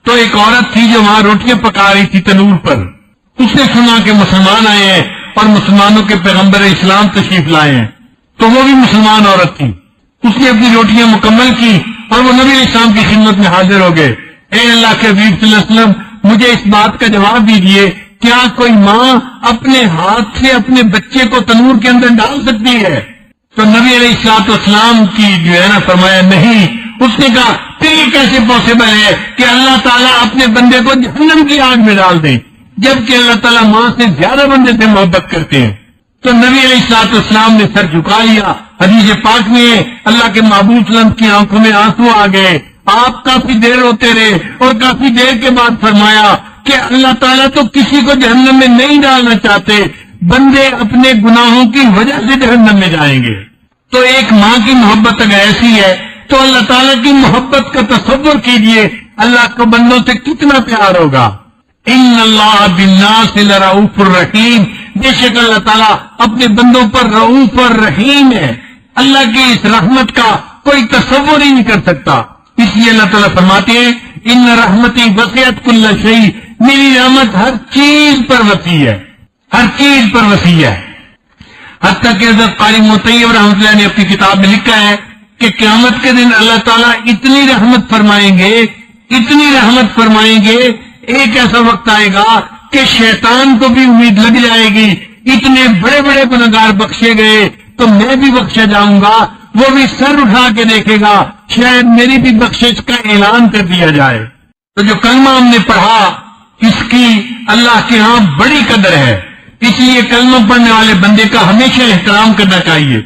تو ایک عورت تھی جو وہاں روٹیاں پکا رہی تھی تنور پر. اس نے سنا کہ مسلمان آئے ہیں اور مسلمانوں کے پیغمبر اسلام تشریف لائے ہیں، تو وہ بھی مسلمان عورت تھی. اس نے اپنی روٹیاں مکمل کی اور وہ نبی علیہ السلام کی خدمت میں حاضر ہو گئے. اے اللہ کے حبیب صلی اللہ علیہ وسلم، مجھے اس بات کا جواب دیجیے، کیا کوئی ماں اپنے ہاتھ سے اپنے بچے کو تنور کے اندر ڈال سکتی ہے؟ تو نبی علیہ السلام کی جو ہے نا فرمایا نہیں. اس نے کہا پھر یہ کیسے پاسبل ہے کہ اللہ تعالیٰ اپنے بندے کو جہنم کی آگ میں ڈال دے، جبکہ اللہ تعالیٰ ماں سے زیادہ بندے سے محبت کرتے ہیں؟ تو نبی علیہ السلام نے سر جھکا لیا. حدیث پاک میں اللہ کے محبوب صلی اللہ علیہ وسلم کی آنکھوں میں آنسو آ گئے. آپ کافی دیر روتے رہے اور کافی دیر کے بعد فرمایا کہ اللہ تعالیٰ تو کسی کو جہنم میں نہیں ڈالنا چاہتے، بندے اپنے گناہوں کی وجہ سے جہنم میں جائیں گے. تو ایک ماں کی محبت اگر ایسی ہے تو اللہ تعالیٰ کی محبت کا تصور کیجئے اللہ کو بندوں سے کتنا پیار ہوگا. ان اللہ بالناس لرؤوف الرحیم، بے شک اللہ تعالیٰ اپنے بندوں پر رؤوف اور رحیم ہے. اللہ کی اس رحمت کا کوئی تصور ہی نہیں کر سکتا. اس لیے اللہ تعالیٰ فرماتے ہیں ان رحمتی وسعت کل شیء، میری رحمت ہر چیز پر وسیع ہے، ہر چیز پر وسیع ہے. حتیٰ کہ حضرت قاری مطیب رحمۃ اللہ نے اپنی کتاب میں لکھا ہے کہ قیامت کے دن اللہ تعالیٰ اتنی رحمت فرمائیں گے، اتنی رحمت فرمائیں گے، ایک ایسا وقت آئے گا کہ شیطان کو بھی امید لگ جائے گی اتنے بڑے بڑے گنہگار بخشے گئے تو میں بھی بخشا جاؤں گا. وہ بھی سر اٹھا کے دیکھے گا شاید میری بھی بخشش کا اعلان کر دیا جائے. تو جو کلمہ ہم نے پڑھا اس کی اللہ کے ہاں بڑی قدر ہے، اس لیے کلمہ پڑھنے والے بندے کا ہمیشہ احترام کرنا چاہیے.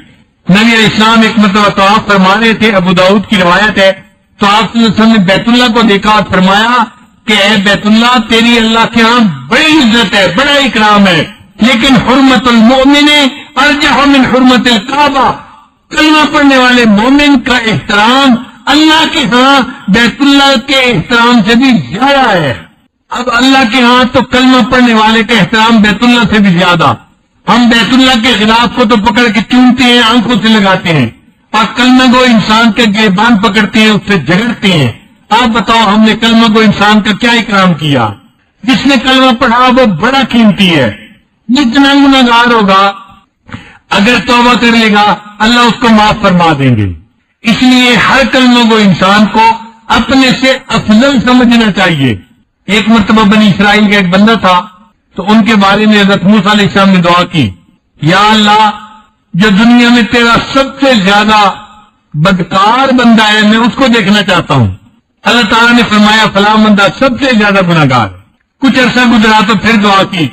نبی علیہ السلام ایک مرتبہ طواف فرما رہے تھے، ابو داؤد کی روایت ہے. تو آپ صلی اللہ علیہ وسلم نے بیت اللہ کو دیکھا اور فرمایا کہ اے بیت اللہ، تیری اللہ کے ہاں بڑی عزت ہے، بڑا اکرام ہے، لیکن حرمت المؤمن ارجح من حرمت الکعبہ، کلمہ پڑھنے والے مومن کا احترام اللہ کے ہاں بیت اللہ کے احترام سے بھی زیادہ ہے. اب اللہ کے ہاں تو کلمہ پڑھنے والے کا احترام بیت اللہ سے بھی زیادہ. ہم بیت اللہ کے خلاف کو تو پکڑ کے چومتے ہیں، آنکھوں سے لگاتے ہیں، اور کلمہ کو انسان کے گریبان پکڑتے ہیں، اس سے جھگڑتے ہیں. آپ بتاؤ ہم نے کلمہ کو انسان کا کیا اکرام کیا؟ جس نے کلمہ پڑھا وہ بڑا قیمتی ہے. جتنا گنہگار ہوگا اگر توبہ کر لے گا اللہ اس کو معاف فرما دیں گے. اس لیے ہر کلمہ کو انسان کو اپنے سے افضل سمجھنا چاہیے. ایک مرتبہ بنی اسرائیل کا ایک بندہ تھا تو ان کے بارے میں حضرت موسیٰ علیہ السلام نے دعا کی، یا اللہ جو دنیا میں تیرا سب سے زیادہ بدکار بندہ ہے میں اس کو دیکھنا چاہتا ہوں. اللہ تعالیٰ نے فرمایا فلاں بندہ سب سے زیادہ گنہگار. کچھ عرصہ گزرا تو پھر دعا کی،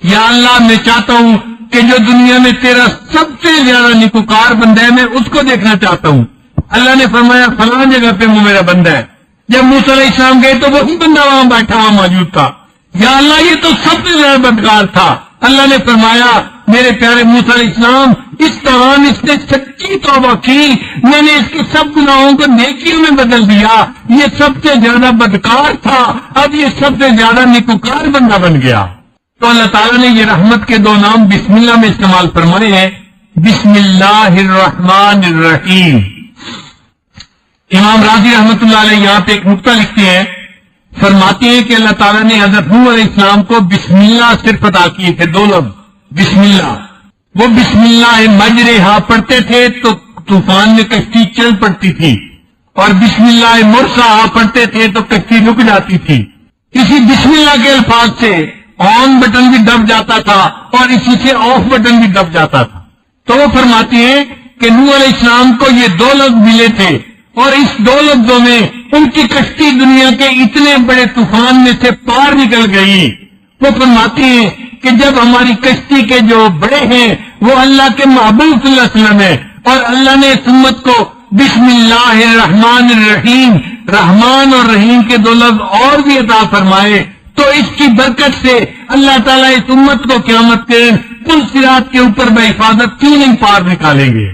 یا اللہ میں چاہتا ہوں کہ جو دنیا میں تیرا سب سے زیادہ نیکوکار بندہ ہے میں اس کو دیکھنا چاہتا ہوں. اللہ نے فرمایا فلاں جگہ پہ وہ میرا بندہ ہے. جب موسیٰ علیہ السلام گئے تو وہی بندہ وہاں بیٹھا ہوا موجود تھا. یا اللہ یہ تو سب سے زیادہ بدکار تھا. اللہ نے فرمایا میرے پیارے موسیٰ علیہ السلام اس دوران اس نے سچی توبہ کی، میں نے اس کے سب گناہوں کو نیکیوں میں بدل دیا. یہ سب سے زیادہ بدکار تھا، اب یہ سب سے زیادہ نیکوکار بندہ بن گیا. تو اللہ تعالیٰ نے یہ رحمت کے 2 نام بسم اللہ میں استعمال فرمائے ہیں، بسم اللہ الرحمن الرحیم. امام راضی رحمت اللہ علیہ یہاں پہ ایک نقطہ لکھتے ہیں، فرماتے ہیں کہ اللہ تعالیٰ نے حضرت نوح علیہ السلام کو بسم اللہ صرف عطا کیے تھے، 2 لفظ بسم اللہ. وہ بسم اللہ مجرہا پڑھتے تھے تو طوفان میں کشتی چل پڑتی تھی، اور بسم اللہ مرسا پڑھتے تھے تو کشتی رک جاتی تھی. اسی بسم اللہ کے الفاظ سے آن بٹن بھی دب جاتا تھا اور اسی سے آف بٹن بھی دب جاتا تھا. تو وہ فرماتے ہیں کہ نوح علیہ السلام کو یہ 2 لفظ ملے تھے اور اس 2 لفظوں میں ان کی کشتی دنیا کے اتنے بڑے طوفان میں سے پار نکل گئی. وہ فرماتے ہیں کہ جب ہماری کشتی کے جو بڑے ہیں وہ اللہ کے محبوب صلی اللہ علیہ وسلم ہے اور اللہ نے اس امت کو بسم اللہ الرحمن الرحیم، رحمان اور رحیم کے 2 لفظ اور بھی عطا فرمائے، تو اس کی برکت سے اللہ تعالیٰ اس امت کو قیامت کے پل صراط کے اوپر بحفاظت کیوں نہیں پار نکالیں گے.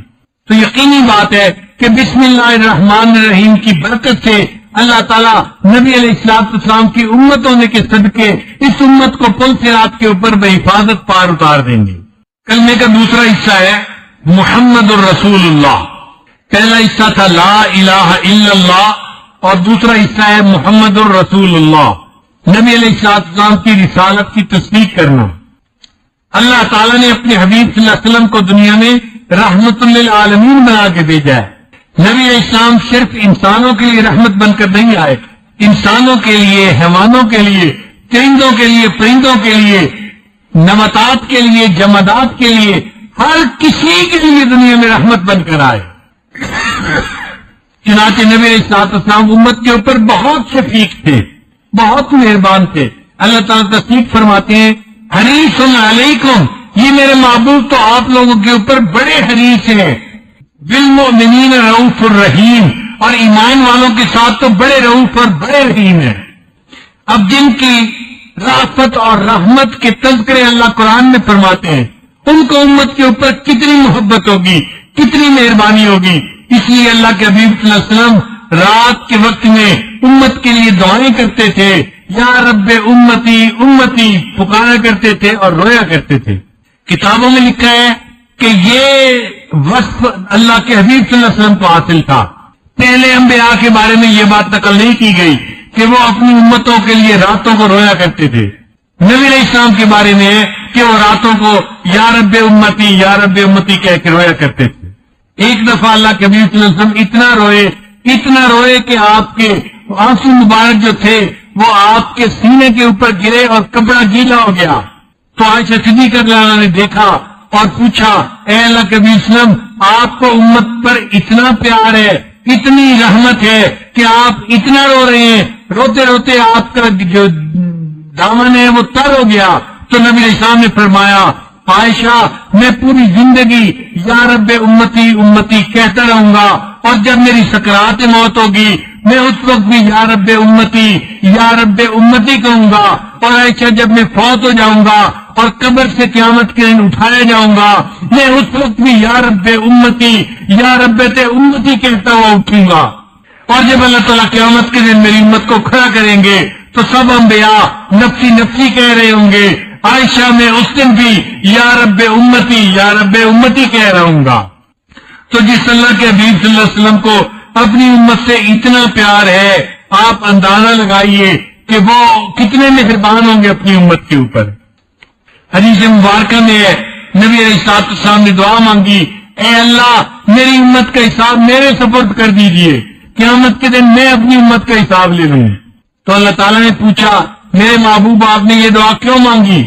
تو یقینی بات ہے کہ بسم اللہ الرحمن الرحیم کی برکت سے اللہ تعالیٰ نبی علیہ السلام کی امت ہونے کے صدقے اس امت کو پل صراط کے اوپر بحفاظت پار اتار دیں گے. کلمے کا دوسرا حصہ ہے محمد الرسول اللہ. پہلا حصہ تھا لا الہ الا اللہ اور دوسرا حصہ ہے محمد الرسول اللہ. نبی علیہ السلام کی رسالت کی تصدیق کرنا. اللہ تعالیٰ نے اپنے حبیب صلی اللہ علیہ وسلم کو دنیا میں رحمت للعالمین بنا کے بھیجا ہے. نبی علیہ السلام صرف انسانوں کے لیے رحمت بن کر نہیں آئے، انسانوں کے لیے، حیوانوں کے لیے، چرندوں کے لیے، پرندوں کے لیے، نباتات کے لیے، جمادات کے لیے، ہر کسی کے لیے دنیا میں رحمت بن کر آئے. چنانچہ نبی علیہ السلام امت کے اوپر بہت شفیق تھے، بہت مہربان تھے. اللہ تعالیٰ تصدیق فرماتے ہیں حریص علیکم، یہ میرے محبوب تو آپ لوگوں کے اوپر بڑے حریص ہیں، بالمؤمنین رؤوف الرحیم، اور ایمان والوں کے ساتھ تو بڑے رؤوف اور بڑے رحیم ہیں. اب جن کی رافت اور رحمت کے تذکرے اللہ قرآن میں فرماتے ہیں ان کو امت کے اوپر کتنی محبت ہوگی، کتنی مہربانی ہوگی. اس لیے اللہ کے حبیب صلی اللہ علیہ وسلم رات کے وقت میں امت کے لیے دعائیں کرتے تھے، یا رب امتی امتی پکارا کرتے تھے اور رویا کرتے تھے. کتابوں میں لکھا ہے کہ یہ وصف اللہ کے حبیب صلی اللہ علیہ وسلم کو حاصل تھا. پہلے انبیاء کے بارے میں یہ بات نقل نہیں کی گئی کہ وہ اپنی امتوں کے لیے راتوں کو رویا کرتے تھے. نبی علیہ السلام کے بارے میں ہے کہ وہ راتوں کو یا رب امتی یا رب امتی کہہ کے رویا کرتے تھے. ایک دفعہ اللہ کے حبیب صلی اللہ علیہ وسلم اتنا روئے کہ آپ کے آنسو مبارک جو تھے وہ آپ کے سینے کے اوپر گرے اور کپڑا گیلا ہو گیا. تو عائشہ صدیقہ رضی اللہ عنہا نے دیکھا اور پوچھا اے اللہ کے حبیب صلی اللہ علیہ وسلم، آپ کو امت پر اتنا پیار ہے، اتنی رحمت ہے کہ آپ اتنا رو رہے ہیں، روتے روتے آپ کا جو دامن ہے وہ تر ہو گیا. تو نبی علیہ السلام نے فرمایا عائشہ میں پوری زندگی یا رب امتی امتی کہتا رہوں گا، اور جب میری سکرات موت ہوگی میں اس وقت بھی یا رب امتی کہوں گا. اور عائشہ جب میں فوت ہو جاؤں گا اور قبر سے قیامت کے دن اٹھایا جاؤں گا میں اس وقت بھی یا رب امتی کہتا ہوا اٹھوں گا. اور جب اللہ تعالیٰ قیامت کے دن میری امت کو کھڑا کریں گے تو سب انبیاء نفسی نفسی کہہ رہے ہوں گے، عائشہ میں اس دن بھی یا رب امتی کہہ رہوں گا. تو جس اللہ کے حبیب صلی اللہ علیہ وسلم کو اپنی امت سے اتنا پیار ہے، آپ اندازہ لگائیے کہ وہ کتنے مہربان ہوں گے اپنی امت کے اوپر. حدیث مبارکہ میں ہے نبی علیہ السلام نے دعا مانگی، اے اللہ میری امت کا حساب میرے سپرد کر دیجئے، قیامت کے دن میں اپنی امت کا حساب لے لوں. تو اللہ تعالیٰ نے پوچھا میرے محبوب آپ نے یہ دعا کیوں مانگی؟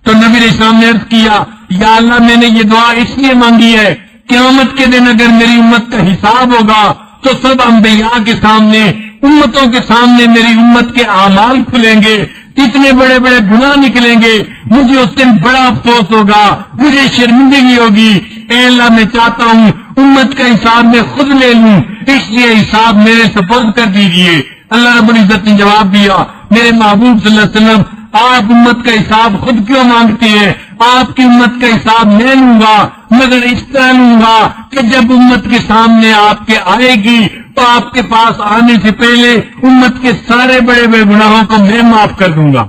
تو نبی علیہ السلام نے عرض کیا یا اللہ میں نے یہ دعا اس لیے مانگی ہے قیامت کے دن اگر میری امت کا حساب ہوگا تو سب انبیاء کے سامنے، امتوں کے سامنے میری امت کے اعمال کھلیں گے، اتنے بڑے بڑے گناہ نکلیں گے، مجھے اس دن بڑا افسوس ہوگا، مجھے شرمندگی ہوگی. اے اللہ میں چاہتا ہوں امت کا حساب میں خود لے لوں، اس لیے حساب میرے سپرد کر دیجئے. اللہ رب العزت نے جواب دیا میرے محبوب صلی اللہ علیہ وسلم آپ امت کا حساب خود کیوں مانگتے ہیں؟ آپ کی امت کا حساب میں لوں گا، مگر اس طرح لوں گا کہ جب امت کے سامنے آپ کے آئے گی تو آپ کے پاس آنے سے پہلے امت کے سارے بڑے بڑے گناہوں کو میں معاف کر دوں گا،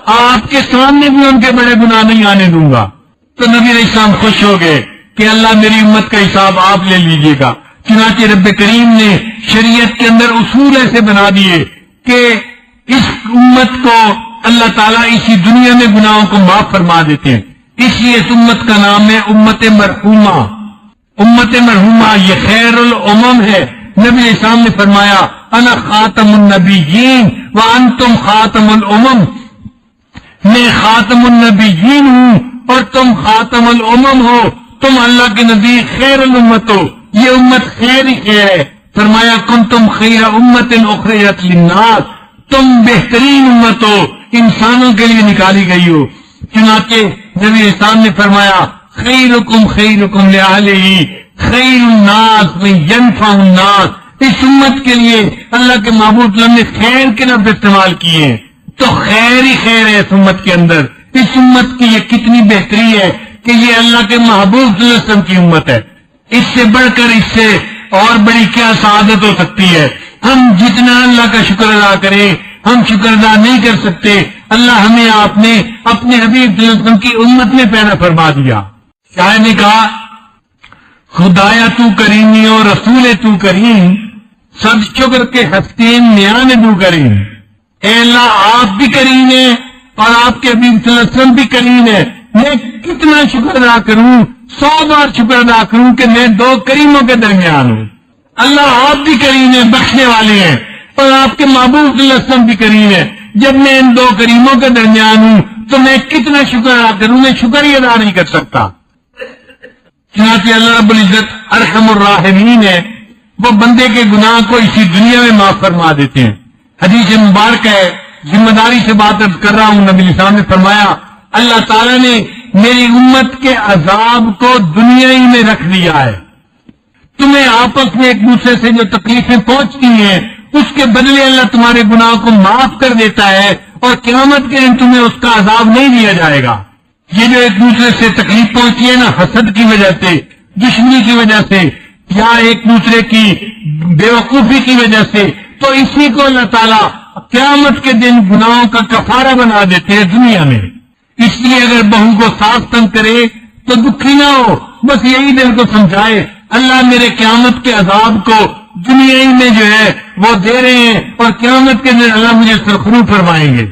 آپ کے سامنے بھی ان کے بڑے گناہ نہیں آنے دوں گا. تو نبی علیہ السلام خوش ہو گئے کہ اللہ میری امت کا حساب آپ لے لیجئے گا. چنانچہ رب کریم نے شریعت کے اندر اصول ایسے بنا دیے کہ اس امت کو اللہ تعالیٰ اسی دنیا میں گناہوں کو معاف فرما دیتے ہیں. اس لیے اس امت کا نام ہے امت مرحومہ. امت مرحومہ یہ خیر الامم ہے، نبی اسلام نے فرمایا انا خاتم النبیین وانتم خاتم الامم، میں خاتم النبیین ہوں اور تم خاتم الامم ہو، تم اللہ کے نبی خیر الامت ہو، یہ امت خیر ہی خیر ہے۔ فرمایا کنتم خیر امت اخرجت للناس، تم بہترین امت ہو، انسانوں کے لیے نکالی گئی ہو۔ چنانچہ نبی اسلام نے فرمایا خیرکم خیرکم لأہلہ، خیر الناس من ینفع الناس، اس امت کے لیے اللہ کے محبوب صلی اللہ علیہ وسلم نے خیر کے لفظ استعمال کیے ہیں، تو خیر ہی خیر ہے اس امت کے اندر۔ اس امت کی یہ کتنی بہتری ہے کہ یہ اللہ کے محبوب صلی اللہ علیہ وسلم کی امت ہے، اس سے بڑھ کر اس سے اور بڑی کیا سعادت ہو سکتی ہے۔ ہم جتنا اللہ کا شکر ادا کریں ہم شکر ادا نہیں کر سکتے۔ اللہ ہمیں آپ نے اپنے حبیب صلی اللہ علیہ وسلم کی امت میں پیدا فرما دیا۔ شاعر نے کہا خدایا تو کریمی اور رسول تو کریم، سب شکر کے ہستین نیان دو کریم۔ اے اللہ آپ بھی کریم ہیں اور آپ کے حبیب صلی اللہ علیہ وسلم بھی کریم ہے، میں کتنا شکر ادا کروں، 100 بار شکر ادا کروں کہ میں دو کریموں کے درمیان ہوں۔ اللہ آپ بھی کریم ہیں، بخشنے والے ہیں، اور آپ کے محبوب صلی اللہ علیہ وسلم بھی کریم ہے۔ جب میں ان دو کریموں کے درمیان ہوں تو میں کتنا شکر ادا کروں، میں شکر ہی ادا نہیں کر سکتا۔ چنانچہ اللہ رب العزت ارحم الراحمین ہے، وہ بندے کے گناہ کو اسی دنیا میں معاف فرما دیتے ہیں۔ حدیث مبارک ہے، ذمہ داری سے بات کر رہا ہوں، نبی اسلام نے فرمایا اللہ تعالیٰ نے میری امت کے عذاب کو دنیا ہی میں رکھ دیا ہے۔ تمہیں آپس میں ایک دوسرے سے جو تکلیفیں پہنچتی ہیں اس کے بدلے اللہ تمہارے گناہ کو معاف کر دیتا ہے، اور قیامت کے دن تمہیں اس کا عذاب نہیں دیا جائے گا۔ یہ جو ایک دوسرے سے تکلیف پہنچی ہے نا، حسد کی وجہ سے، دشمنی کی وجہ سے، یا ایک دوسرے کی بیوقوفی کی وجہ سے، تو اسی کو اللہ تعالیٰ قیامت کے دن گناہوں کا کفارہ بنا دیتے ہیں دنیا میں۔ اس لیے اگر بہو کو ساس تنگ کرے تو دکھی نہ ہو، بس یہی دل کو سمجھائے اللہ میرے قیامت کے عذاب کو دنیا ہی میں جو ہے وہ دے رہے ہیں، اور قیامت کے دن اللہ مجھے سرخرو فرمائیں گے۔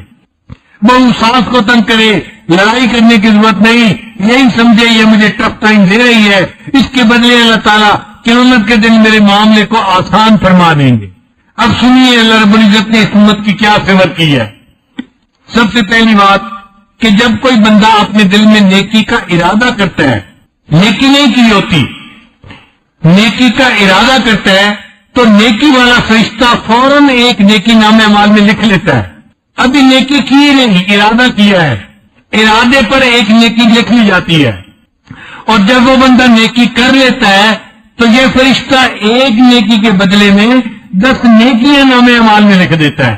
بہو ساس کو تنگ کرے، لڑائی کرنے کی ضرورت نہیں، یہی سمجھے یہ مجھے ٹف ٹائم دے رہی ہے، اس کے بدلے اللہ تعالیٰ قیامت کے دن میرے معاملے کو آسان فرما دیں گے۔ اب سنیے اللہ رب العزت نے اس امت کی کیا فیور کی ہے۔ سب سے پہلی بات کہ جب کوئی بندہ اپنے دل میں نیکی کا ارادہ کرتا ہے، نیکی نہیں کی ہوتی، نیکی کا ارادہ کرتا ہے تو نیکی والا فرشتہ فوراً ایک نیکی نامہ اعمال میں لکھ لیتا ہے۔ ابھی نیکی کی نہیں، ارادہ کیا ہے، ارادے پر ایک نیکی لکھ لی جاتی ہے، اور جب وہ بندہ نیکی کر لیتا ہے تو یہ فرشتہ ایک نیکی کے بدلے میں 10 نیکیاں نامہ اعمال میں لکھ دیتا ہے۔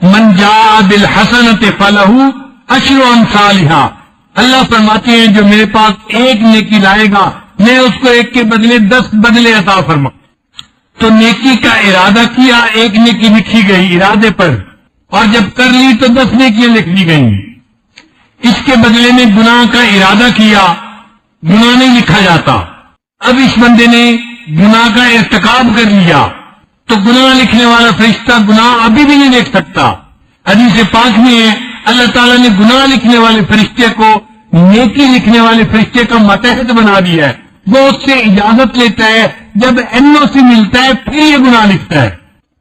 من جاء بالحسنۃ فلہ عشر امثالھا، اللہ فرماتے ہیں جو میرے پاس ایک نیکی لائے گا میں اس کو ایک کے بدلے 10 بدلے عطا فرماؤں۔ تو نیکی کا ارادہ کیا، ایک نیکی لکھی گئی ارادے پر، اور جب کر لی تو 10 نیکیاں لکھ دی گئیں۔ اس کے بدلے میں گناہ کا ارادہ کیا، گناہ نہیں لکھا جاتا۔ اب اس بندے نے گناہ کا ارتکاب کر لیا تو گناہ لکھنے والا فرشتہ گناہ ابھی بھی نہیں لکھ سکتا۔ حدیث پاک میں ہے اللہ تعالیٰ نے گناہ لکھنے والے فرشتے کو نیکی لکھنے والے فرشتے کا ماتحت بنا دیا ہے، وہ اس سے اجازت لیتا ہے، جب NOC ملتا ہے پھر یہ گناہ لکھتا ہے۔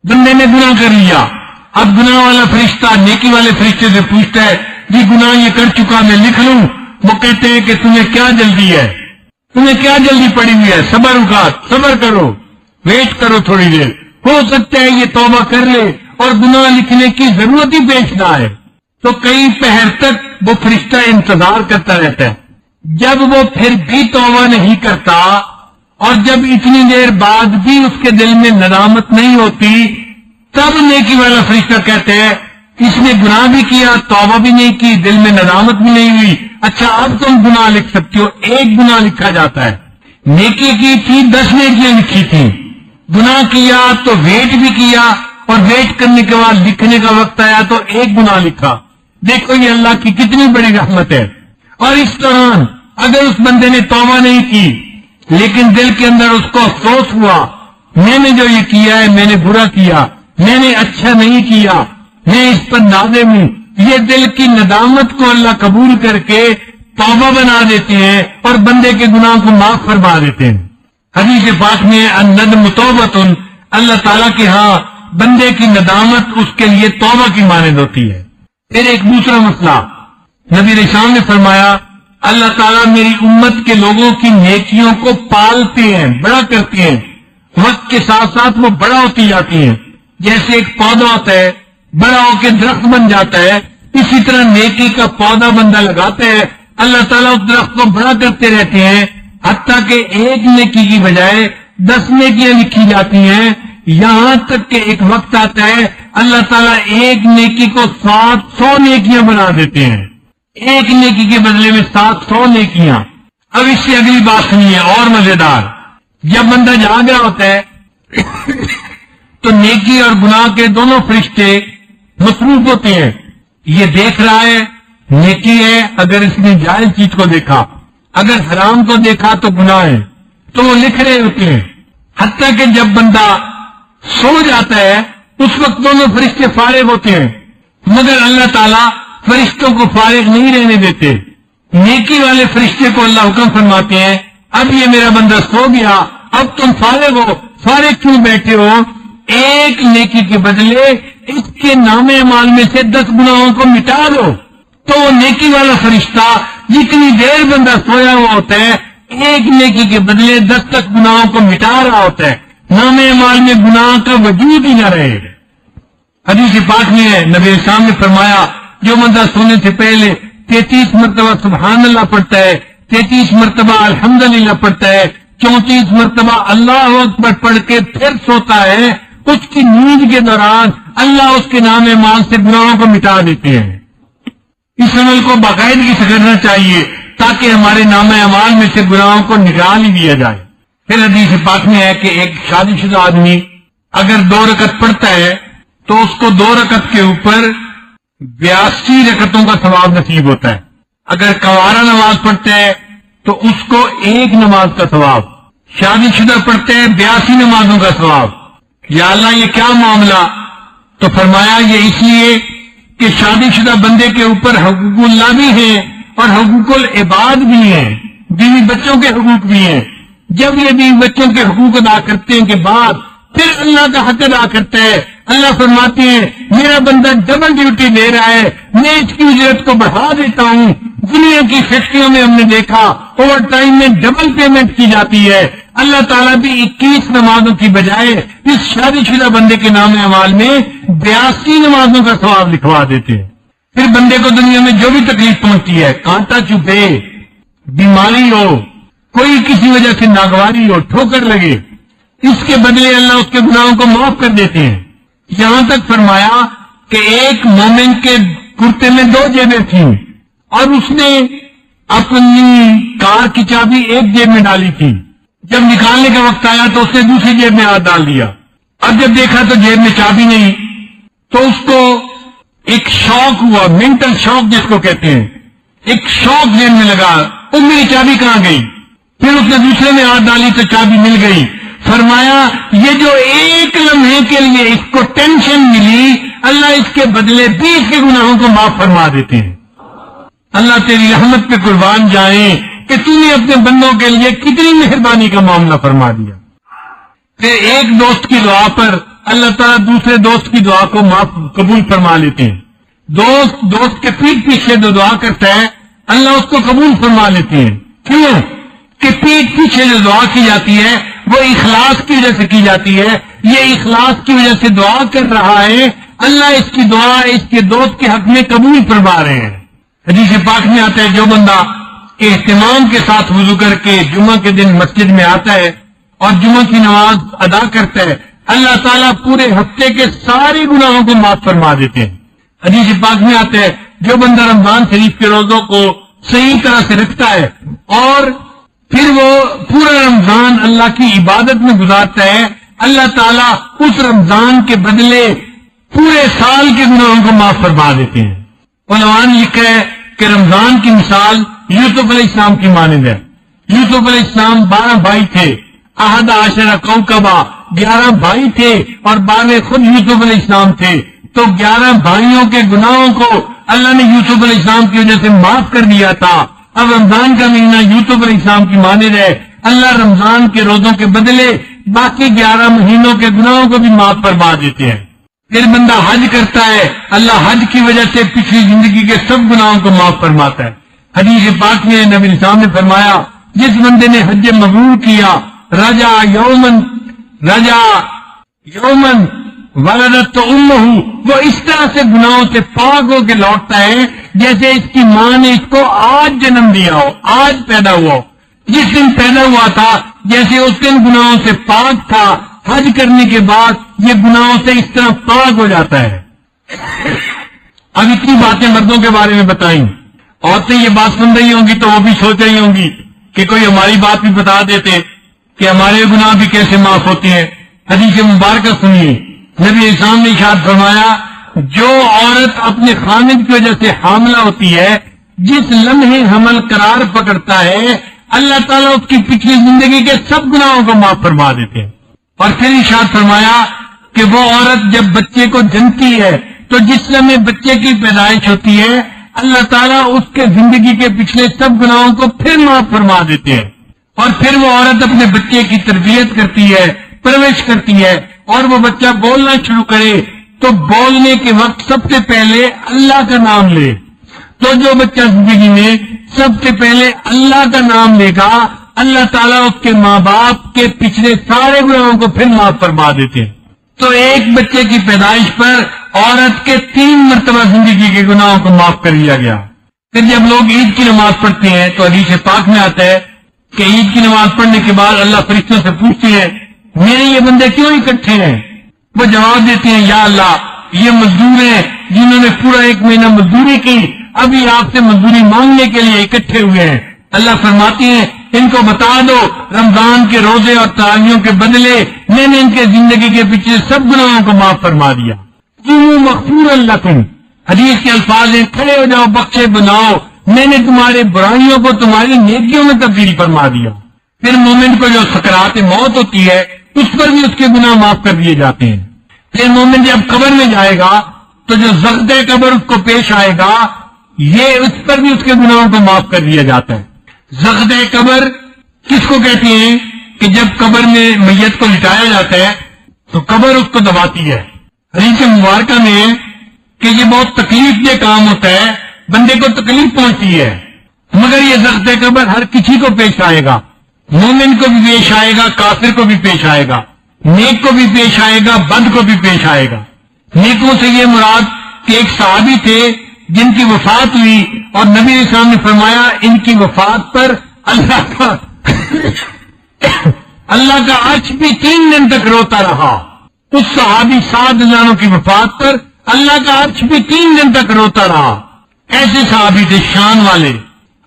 بندے نے گناہ کر لیا، اب گناہ والا فرشتہ نیکی والے فرشتے سے پوچھتا ہے جی گناہ یہ کر چکا میں لکھ لوں؟ وہ کہتے ہیں کہ تمہیں کیا جلدی ہے، تمہیں کیا جلدی پڑی ہوئی ہے، صبر صبر کرو، ویٹ کرو تھوڑی دیر، ہو سکتا ہے یہ توبہ کر لے اور گناہ لکھنے کی ضرورت ہی پیش نہ آئے۔ تو کئی پہر تک وہ فرشتہ انتظار کرتا رہتا ہے، جب وہ پھر بھی توبہ نہیں کرتا اور جب اتنی دیر بعد بھی اس کے دل میں ندامت نہیں ہوتی، تب نیکی والا فرشتہ کہتے ہیں اس نے گناہ بھی کیا، توبہ بھی نہیں کی، دل میں ندامت بھی نہیں ہوئی، اچھا اب تم گناہ لکھ سکتے ہو۔ ایک گناہ لکھا جاتا ہے، نیکی کی تھی 10 نیکیاں لکھی تھی، گناہ کیا تو ویٹ بھی کیا، اور ویٹ کرنے کے بعد لکھنے کا وقت آیا تو ایک گناہ لکھا۔ دیکھو یہ اللہ کی کتنی بڑی رحمت ہے۔ اور اس دوران اگر اس بندے نے توبہ نہیں کی لیکن دل کے اندر اس کو افسوس ہوا میں نے جو یہ کیا ہے میں نے برا کیا، میں نے اچھا نہیں کیا، میں اس پر نادم ہوں، یہ دل کی ندامت کو اللہ قبول کر کے توبہ بنا دیتے ہیں اور بندے کے گناہ کو معاف فرما دیتے ہیں۔ حدیث پاک میں الندم توبۃ، اللہ تعالیٰ کے ہاں بندے کی ندامت اس کے لیے توبہ کی مانند ہوتی ہے۔ پھر ایک دوسرا مسئلہ، نبی علیہ السلام نے فرمایا اللہ تعالیٰ میری امت کے لوگوں کی نیکیوں کو پالتے ہیں، بڑا کرتے ہیں، وقت کے ساتھ ساتھ وہ بڑا ہوتی جاتی ہیں۔ جیسے ایک پودا ہوتا ہے، بڑا ہو کے درخت بن جاتا ہے، اسی طرح نیکی کا پودا بندہ لگاتا ہے، اللہ تعالیٰ اس درخت کو بڑا کرتے رہتے ہیں، حتیٰ کہ ایک نیکی کی بجائے 10 نیکیاں لکھی جاتی ہیں، یہاں تک کہ ایک وقت آتا ہے اللہ تعالیٰ ایک نیکی کو 700 نیکیاں بنا دیتے ہیں، ایک نیکی کے بدلے میں 700 نیکیاں۔ اب اس سے اگلی بات سنیے اور مزیدار، جب بندہ جاگ رہا ہوتا ہے تو نیکی اور گناہ کے دونوں فرشتے مصروف ہوتے ہیں، یہ دیکھ رہا ہے نیکی ہے اگر اس نے جائز چیز کو دیکھا، اگر حرام کو دیکھا تو گناہ ہے، تو وہ لکھ رہے ہوتے ہیں، حتیٰ کہ جب بندہ سو جاتا ہے اس وقت دونوں فرشتے فارغ ہوتے ہیں، مگر اللہ تعالیٰ فرشتوں کو فارغ نہیں رہنے دیتے۔ نیکی والے فرشتے کو اللہ حکم فرماتے ہیں اب یہ میرا بندہ سو گیا، اب تم فارغ ہو، فارغ کیوں بیٹھے ہو؟ ایک نیکی کے بدلے اس کے نام اعمال میں سے 10 گناہوں کو مٹا دو۔ تو وہ نیکی والا فرشتہ جتنی دیر بندہ سویا ہوا ہوتا ہے ایک نیکی کے بدلے 10 گناہوں کو مٹا رہا ہوتا ہے، نام اعمال میں گناہ کا وجود ہی نہ رہے۔ حدیث پاک میں ہے نبی السلام نے فرمایا جو بندہ سونے سے پہلے 33 مرتبہ سبحان اللہ پڑھتا ہے، 33 مرتبہ الحمدللہ پڑھتا ہے، 34 مرتبہ اللہ اکبر پڑھ کے پھر سوتا ہے، اس کی نیند کے دوران اللہ اس کے نام اعمال سے گناہوں کو مٹا دیتے ہیں۔ اس عمل کو باقاعدگی سے کرنا چاہیے تاکہ ہمارے نام اعمال میں سے گناہوں کو نکال ہی دیا جائے۔ پھر حدیث پاک میں ہے کہ ایک شادی شدہ آدمی اگر 2 رکعت پڑھتا ہے تو اس کو 2 رکعت کے اوپر 82 رکعتوں کا ثواب نصیب ہوتا ہے، اگر کنوارا نماز پڑھتا ہے تو اس کو 1 نماز کا ثواب، شادی شدہ پڑھتے ہیں 82 نمازوں کا ثواب۔ یا اللہ یہ کیا معاملہ؟ تو فرمایا یہ اس لیے کہ شادی شدہ بندے کے اوپر حقوق اللہ بھی ہیں اور حقوق العباد بھی ہیں، بیوی بچوں کے حقوق بھی ہیں۔ جب یہ بیوی بچوں کے حقوق ادا کرتے ہیں کے بعد پھر اللہ کا حق ادا کرتا ہے، اللہ فرماتے ہیں میرا بندہ ڈبل ڈیوٹی دے رہا ہے، میں اس کی اجرت کو بڑھا دیتا ہوں۔ دنیا کی فیکٹریوں میں ہم نے دیکھا اوور ٹائم میں ڈبل پیمنٹ کی جاتی ہے، اللہ تعالیٰ بھی 21 نمازوں کی بجائے اس شادی شدہ بندے کے نام اعمال میں 82 نمازوں کا ثواب لکھوا دیتے ہیں۔ پھر بندے کو دنیا میں جو بھی تکلیف پہنچتی ہے، کانٹا چبھے، بیماری ہو، کوئی کسی وجہ سے ناگواری ہو، ٹھوکر لگے، اس کے بدلے اللہ اس کے گناہوں کو معاف کر دیتے ہیں۔ یہاں تک فرمایا کہ ایک مومن کے کرتے میں 2 جیبیں تھیں اور اس نے اپنی کار کی چابی ایک جیب میں ڈالی تھی، جب نکالنے کا وقت آیا تو اس نے دوسری جیب میں ہاتھ ڈال دیا، اب جب دیکھا تو جیب میں چابی نہیں، تو اس کو ایک شوق ہوا، مینٹل شوق جس کو کہتے ہیں، ایک شوق ذہن میں لگا، وہ میری چابی کہاں گئی؟ پھر اس نے دوسرے میں ہاتھ ڈالی تو چابی مل گئی۔ فرمایا یہ جو ایک لمحے کے لیے اس کو ٹینشن ملی، اللہ اس کے بدلے 20 کے گناہوں کو معاف فرما دیتے ہیں۔ اللہ تیری رحمت پہ قربان جائیں کہ تو نے اپنے بندوں کے لیے کتنی مہربانی کا معاملہ فرما دیا۔ پھر ایک دوست کی دعا پر اللہ تعالیٰ دوسرے دوست کی دعا کو معاف قبول فرما لیتے ہیں۔ دوست کے پیٹ پیچھے جو دعا کرتا ہے اللہ اس کو قبول فرما لیتے ہیں۔ کیوں کہ پیٹ پیچھے جو دعا کی جاتی ہے وہ اخلاص کی وجہ سے کی جاتی ہے، یہ اخلاص کی وجہ سے دعا کر رہا ہے، اللہ اس کی دعا اس کے دوست کے حق میں قبول فرما رہے ہیں۔ حدیث پاک میں آتا ہے جو بندہ اہتمام کے ساتھ وضو کر کے جمعہ کے دن مسجد میں آتا ہے اور جمعہ کی نماز ادا کرتا ہے، اللہ تعالیٰ پورے ہفتے کے سارے گناہوں کو معاف فرما دیتے ہیں۔ حدیث پاک میں آتا ہے جو بندہ رمضان شریف کے روزوں کو صحیح طرح سے رکھتا ہے اور پھر وہ پورا رمضان اللہ کی عبادت میں گزارتا ہے، اللہ تعالیٰ اس رمضان کے بدلے پورے سال کے گناہوں کو معاف فرما دیتے ہیں۔ علماء نے لکھا ہے کہ رمضان کی مثال یوسف علیہ السلام کی مانند ہے۔ یوسف علیہ السلام 12 بھائی تھے، 11 کوكبہ 11 بھائی تھے اور 12 خود یوسف علیہ السلام تھے، تو 11 بھائیوں کے گناہوں کو اللہ نے یوسف علیہ السلام کی وجہ سے معاف کر دیا تھا۔ اب رمضان کا مہینہ یوسف علیہ السلام کی مانند ہے، اللہ رمضان کے روزوں کے بدلے باقی 11 مہینوں کے گناہوں کو بھی معاف فرما دیتے ہیں۔ پھر بندہ حج کرتا ہے، اللہ حج کی وجہ سے پچھلی زندگی کے سب گناہوں کو معاف فرماتا ہے۔ حدیث پاک میں نبی اسلام نے فرمایا، جس بندے نے حج مبرور کیا، رجا یومن ولدت امہ، وہ اس طرح سے گناہوں سے پاک ہو کے لوٹتا ہے جیسے اس کی ماں نے اس کو آج جنم دیا ہو، آج پیدا ہوا ہو، جس دن پیدا ہوا تھا جیسے اس دن گناہوں سے پاک تھا، حج کرنے کے بعد یہ گناہوں سے اس طرح پاک ہو جاتا ہے۔ اب اتنی باتیں مردوں کے بارے میں بتائیں، عورتیں یہ بات سن رہی ہوں گی تو وہ بھی سوچ رہی ہوں گی کہ کوئی ہماری بات بھی بتا دیتے کہ ہمارے گناہ بھی کیسے معاف ہوتے ہیں۔ حدیث مبارکہ سنیے، نبی اسلام نے ارشاد فرمایا، جو عورت اپنے خامد کی وجہ سے حاملہ ہوتی ہے، جس لمحے حمل قرار پکڑتا ہے، اللہ تعالیٰ اس کی پچھلی زندگی کے سب گناہوں کو معاف فرما دیتے ہیں۔ اور پھر ارشاد فرمایا کہ وہ عورت جب بچے کو جنتی ہے تو جس لمحے بچے کی پیدائش ہوتی ہے، اللہ تعالیٰ اس کے زندگی کے پچھلے سب گناہوں کو پھر معاف فرما دیتے ہیں۔ اور پھر وہ عورت اپنے بچے کی تربیت کرتی ہے، پرورش کرتی ہے، اور وہ بچہ بولنا شروع کرے تو بولنے کے وقت سب سے پہلے اللہ کا نام لے۔ تو جو بچہ زندگی میں سب سے پہلے اللہ کا نام لے گا، اللہ تعالیٰ اس کے ماں باپ کے پچھلے سارے گناہوں کو پھر معاف فرما دیتے ہیں۔ تو ایک بچے کی پیدائش پر عورت کے 3 مرتبہ زندگی کے گناہوں کو معاف کر لیا گیا۔ پھر جب لوگ عید کی نماز پڑھتے ہیں تو حدیث پاک میں آتا ہے کہ عید کی نماز پڑھنے کے بعد اللہ فرشتوں سے پوچھتے ہیں، میرے یہ بندے کیوں اکٹھے ہیں؟ وہ جواب دیتے ہیں، یا اللہ، یہ مزدور ہیں جنہوں نے پورا 1 مہینہ مزدوری کی، ابھی آپ سے مزدوری مانگنے کے لیے اکٹھے ہوئے ہیں۔ اللہ فرماتے ہیں، ان کو بتا دو رمضان کے روزے اور تراویحوں کے بدلے میں نے ان کے زندگی کے پیچھے سب گناہوں کو معاف فرما دیا۔ مغفورا لکم، حدیث کے الفاظ ہیں، کھڑے ہو جاؤ، بخشے بناؤ، میں نے تمہارے برائیوں کو تمہاری نیکیوں میں تبدیل فرما دیا۔ پھر مومن کو جو سکرات موت ہوتی ہے اس پر بھی اس کے گناہ معاف کر دیے جاتے ہیں۔ پھر مومن جب قبر میں جائے گا تو جو زغد قبر اس کو پیش آئے گا، یہ اس پر بھی اس کے گناہوں کو معاف کر دیا جاتا ہے۔ زغد قبر کس کو کہتے ہیں کہ جب قبر میں میت کو لٹایا جاتا ہے تو قبر اس کو دباتی ہے۔ حدیث مبارکہ میں کہ یہ بہت تکلیف دہ کام ہوتا ہے، بندے کو تکلیف پہنچتی ہے، مگر یہ زغد قبر ہر کسی کو پیش آئے گا، مومن کو بھی پیش آئے گا، کافر کو بھی پیش آئے گا، نیک کو بھی پیش آئے گا، بد کو بھی پیش آئے گا۔ نیکوں سے یہ مراد کہ ایک صحابی تھے جن کی وفات ہوئی اور نبی اسلام نے فرمایا ان کی وفات پر اللہ کا عرش بھی 3 دن تک روتا رہا۔ اس صحابی سعد جانوں کی وفات پر اللہ کا عرش بھی 3 دن تک روتا رہا۔ ایسے صحابی تھے شان والے،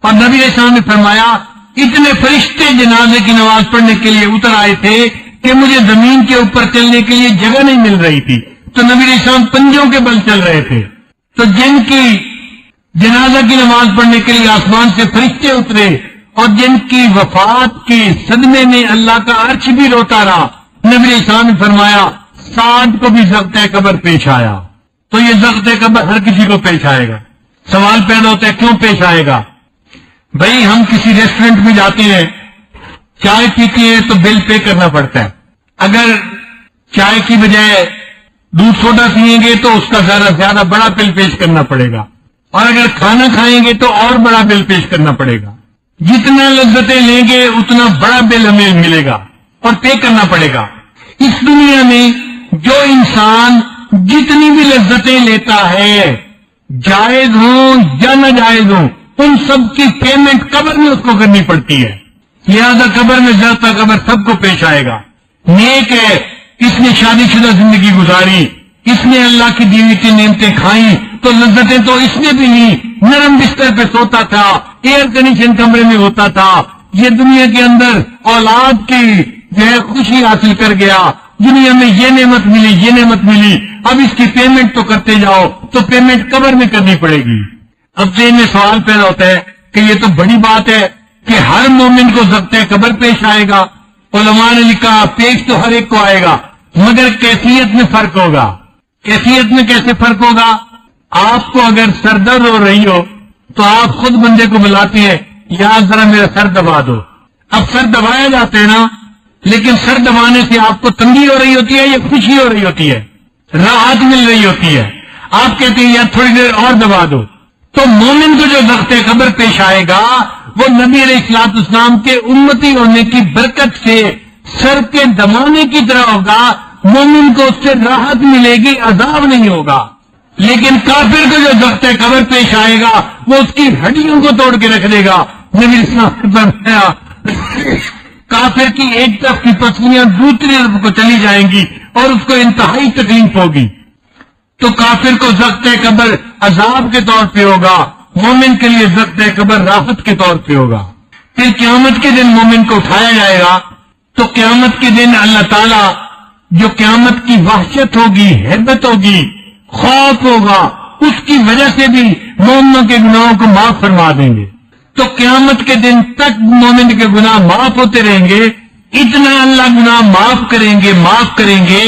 اور نبی اسلام نے فرمایا اتنے فرشتے جنازے کی نماز پڑھنے کے لیے اتر آئے تھے کہ مجھے زمین کے اوپر چلنے کے لیے جگہ نہیں مل رہی تھی، تو نبی اسلام پنجوں کے بل چل رہے تھے۔ تو جن کی جنازہ کی نماز پڑھنے کے لیے آسمان سے فرشتے اترے اور جن کی وفات کے صدمے میں اللہ کا عرش بھی روتا رہا، نبی اسلام نے فرمایا سعد کو بھی زغد قبر پیش آیا۔ تو یہ زغد قبر ہر کسی کو پیش آئے گا۔ سوال پیدا ہوتا ہے کیوں پیش آئے گا؟ بھائی ہم کسی ریسٹورینٹ میں جاتے ہیں، چائے پیتے ہیں تو بل پے کرنا پڑتا ہے۔ اگر چائے کی بجائے دودھ سوڈا پیئیں گے تو اس کا زیادہ بڑا بل پیش کرنا پڑے گا، اور اگر کھانا کھائیں گے تو اور بڑا بل پیش کرنا پڑے گا۔ جتنا لذتیں لیں گے اتنا بڑا بل ہمیں ملے گا اور پے کرنا پڑے گا۔ اس دنیا میں جو انسان جتنی بھی لذتیں لیتا ہے، جائز ہوں یا ناجائز ہوں، ان سب کی پیمنٹ قبر میں اس کو کرنی پڑتی ہے۔ لہذا قبر میں زرتا قبر سب کو پیش آئے گا۔ نیک ہے، اس نے شادی شدہ زندگی گزاری، اس نے اللہ کی دی ہوئی نعمتیں کھائیں تو لذتیں تو اس نے بھی لی، نرم بستر پہ سوتا تھا، ایئر کنڈیشن کمرے میں ہوتا تھا، یہ دنیا کے اندر اولاد کی جو ہے خوشی حاصل کر گیا، دنیا میں یہ نعمت ملی، یہ نعمت ملی، اب اس کی پیمنٹ تو کرتے جاؤ، تو پیمنٹ قبر میں کرنی پڑے گی۔ اب ذہن میں سوال پیدا ہوتا ہے کہ یہ تو بڑی بات ہے کہ ہر مومن کو زغد قبر پیش آئے گا۔ علماء نے لکھا پیش تو ہر ایک کو آئے گا، مگر کیفیت میں فرق ہوگا۔ کیفیت میں کیسے فرق ہوگا؟ آپ کو اگر سر درد ہو رہی ہو تو آپ خود بندے کو بلاتے ہیں یا ذرا میرا سر دبا دو۔ اب سر دبایا جاتا ہے نا لیکن سر دبانے سے آپ کو تنگی ہو رہی ہوتی ہے یا خوشی ہو رہی ہوتی ہے؟ راحت مل رہی ہوتی ہے. آپ کہتے ہیں یار تھوڑی دیر اور دبا دو. تو مومن کو جو ضبط قبر پیش آئے گا وہ نبی علیہ الصلوۃ والسلام کے امتی ہونے کی برکت سے سر کے دبانے کی طرح ہوگا. مومن کو اس سے راحت ملے گی، عذاب نہیں ہوگا. لیکن کافر کو جو ضبط قبر پیش آئے گا وہ اس کی ہڈیوں کو توڑ کے رکھ دے گا. نبی اسلام نے فرمایا کافر کی ایک طرف کی پسلیاں دوسری طرف کو چلی جائیں گی اور اس کو انتہائی تکلیف ہوگی. تو کافر کو ضبط قبر عذاب کے طور پہ ہوگا، مومن کے لیے ضبط قبر راحت کے طور پہ ہوگا. پھر قیامت کے دن مومن کو اٹھایا جائے گا تو قیامت کے دن اللہ تعالیٰ جو قیامت کی وحشت ہوگی، ہیبت ہوگی، خوف ہوگا، اس کی وجہ سے بھی مومنوں کے گناہوں کو معاف فرما دیں گے. تو قیامت کے دن تک مومن کے گناہ معاف ہوتے رہیں گے. اتنا اللہ گناہ معاف کریں گے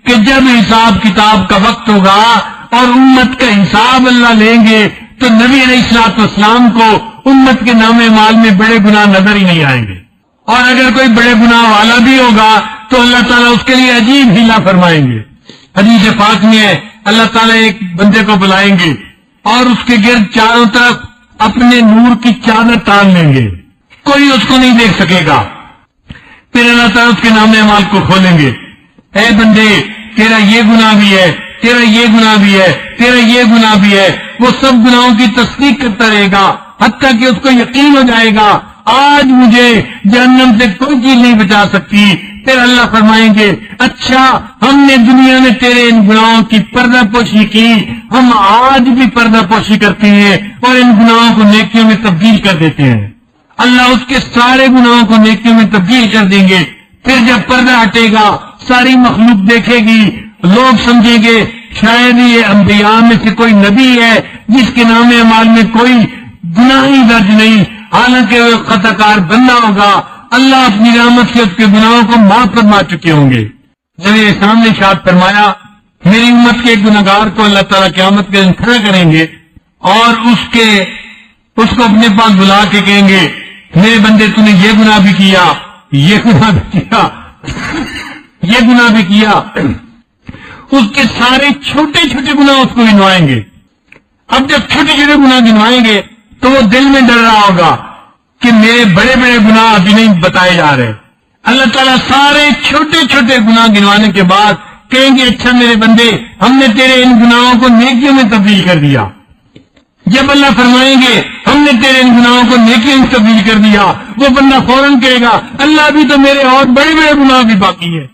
کہ جب حساب کتاب کا وقت ہوگا اور امت کا حساب اللہ لیں گے تو نبی علیہ الصلوۃ والسلام کو امت کے نام اعمال میں بڑے گناہ نظر ہی نہیں آئیں گے. اور اگر کوئی بڑے گناہ والا بھی ہوگا تو اللہ تعالیٰ اس کے لیے عجیب ہیلا فرمائیں گے. حدیث پاک میں ہے اللہ تعالیٰ ایک بندے کو بلائیں گے اور اس کے گرد چاروں طرف اپنے نور کی چادر تان لیں گے، کوئی اس کو نہیں دیکھ سکے گا. پھر اللہ تعالیٰ اس کے نام اعمال کو کھولیں گے. اے بندے تیرا یہ گناہ بھی ہے، تیرا یہ گناہ بھی ہے، تیرا یہ گناہ بھی ہے. وہ سب گناہوں کی تصدیق کرتا رہے گا حتیٰ کہ اس کو یقین ہو جائے گا آج مجھے جہنم سے کوئی چیز نہیں بچا سکتی. پھر اللہ فرمائیں گے اچھا ہم نے دنیا میں تیرے ان گناہوں کی پردہ پوشی کی، ہم آج بھی پردہ پوشی کرتے ہیں اور ان گناہوں کو نیکیوں میں تبدیل کر دیتے ہیں. اللہ اس کے سارے گناہوں کو نیکیوں میں تبدیل کر دیں گے. پھر جب پردہ ہٹے گا ساری مخلوق دیکھے گی، لوگ سمجھیں گے شاید یہ انبیاء میں سے کوئی نبی ہے جس کے نام اعمال میں کوئی گناہ ہی درج نہیں، حالانکہ وہ خطا کار بندہ ہوگا. اللہ اپنی رحمت سے اس کے گناہوں کو معاف فرما چکے ہوں گے. میرے سامنے ارشاد فرمایا میری امت کے گناہگار کو اللہ تعالیٰ قیامت کے دن کھڑا کریں گے اور اس کو اپنے پاس بلا کے کہیں گے میرے بندے تو نے یہ گناہ بھی کیا، یہ گناہ بھی کیا، یہ گناہ بھی کیا. اس کے سارے چھوٹے چھوٹے گناہ اس کو گنوائیں گے. اب جب چھوٹے چھوٹے گناہ گنوائیں گے تو وہ دل میں ڈر رہا ہوگا کہ میرے بڑے بڑے گناہ ابھی نہیں بتائے جا رہے. اللہ تعالیٰ سارے چھوٹے چھوٹے گناہ گنوانے کے بعد کہیں گے اچھا میرے بندے ہم نے تیرے ان گناہوں کو نیکیوں میں تبدیل کر دیا. جب اللہ فرمائیں گے ہم نے تیرے ان گناہوں کو نیکیوں میں تبدیل کر دیا، وہ بندہ فوراً کہے گا اللہ ابھی تو میرے اور بڑے بڑے گناہ بھی باقی ہے.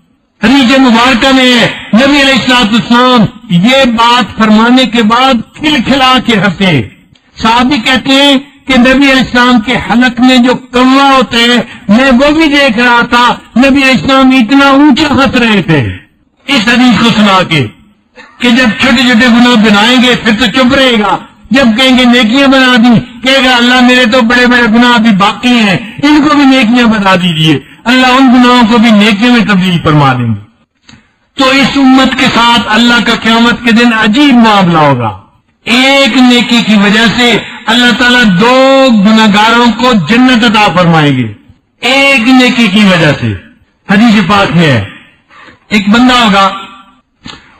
حدیث مبارکہ میں ہے نبی علیہ الصلوۃ والسلام یہ بات فرمانے کے بعد کھلکھلا کے ہنسے. صحابی کہتے ہیں کہ نبی علیہ السلام کے حلق میں جو کوا ہوتے ہیں میں وہ بھی دیکھ رہا تھا، نبی علیہ السلام اتنا اونچا ہنس رہے تھے اس حدیث کو سنا کے کہ جب چھوٹے چھوٹے گناہ بنائیں گے پھر تو چپ رہے گا، جب کہیں گے نیکیاں بنا دی کہے گا اللہ میرے تو بڑے بڑے گناہ ابھی باقی ہیں ان کو بھی نیکیاں بنا دیجیے. اللہ ان گناہوں کو بھی نیکیوں میں تبدیل فرما دیں گے. تو اس امت کے ساتھ اللہ کا قیامت کے دن عجیب معاملہ ہوگا. ایک نیکی کی وجہ سے اللہ تعالیٰ 2 گناہگاروں کو جنت عطا فرمائیں گے، ایک نیکی کی وجہ سے. حدیث پاک میں ہے ایک بندہ ہوگا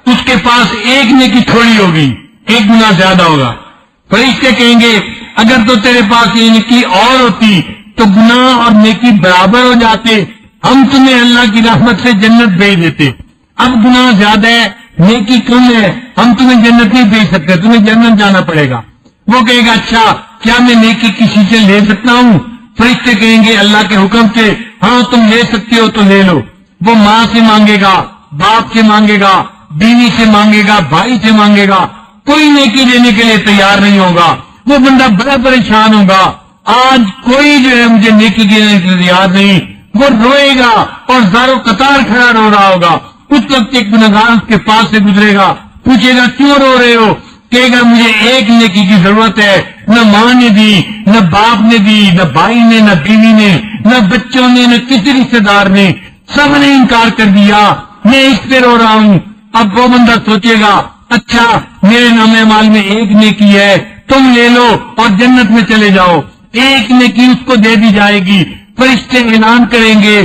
اس کے پاس ایک نیکی تھوڑی ہوگی، ایک گناہ زیادہ ہوگا. فرشتے کہیں گے اگر تو تیرے پاس یہ نیکی اور ہوتی تو گناہ اور نیکی برابر ہو جاتے، ہم تمہیں اللہ کی رحمت سے جنت بھیج دیتے. اب گناہ زیادہ ہے نیکی کم ہے، ہم تمہیں جنت نہیں بھیج سکتے، تمہیں جنت جانا پڑے گا. وہ کہے گا اچھا کیا میں نیکی کسی سے لے سکتا ہوں؟ فرشتے کہیں گے اللہ کے حکم سے ہاں تم لے سکتے ہو تو لے لو. وہ ماں سے مانگے گا، باپ سے مانگے گا، بیوی سے مانگے گا، بھائی سے مانگے گا، کوئی نیکی دینے کے لیے تیار نہیں ہوگا. وہ بندہ بڑا پریشان ہوگا آج کوئی جو ہے مجھے نیکی دینے کے لیے تیار نہیں. وہ روئے گا اور زارو قطار کھڑا رو رہا ہوگا. اس وقت ایک گنہگار اس کے پاس سے گزرے گا، پوچھے گا کیوں رو رہے ہو؟ کہے گا مجھے ایک نیکی کی ضرورت ہے، نہ ماں نے دی، نہ باپ نے دی، نہ بھائی نے، نہ بیوی نے، نہ بچوں نے، نہ کسی رشتے دار نے، سب نے انکار کر دیا، میں اس پہ رو رہا ہوں. اب وہ بندہ سوچے گا اچھا میرے نام اعمال میں ایک نیکی ہے تم لے لو اور جنت میں چلے جاؤ. ایک نیکی اس کو دے دی جائے گی. فرشتے اعلان کریں گے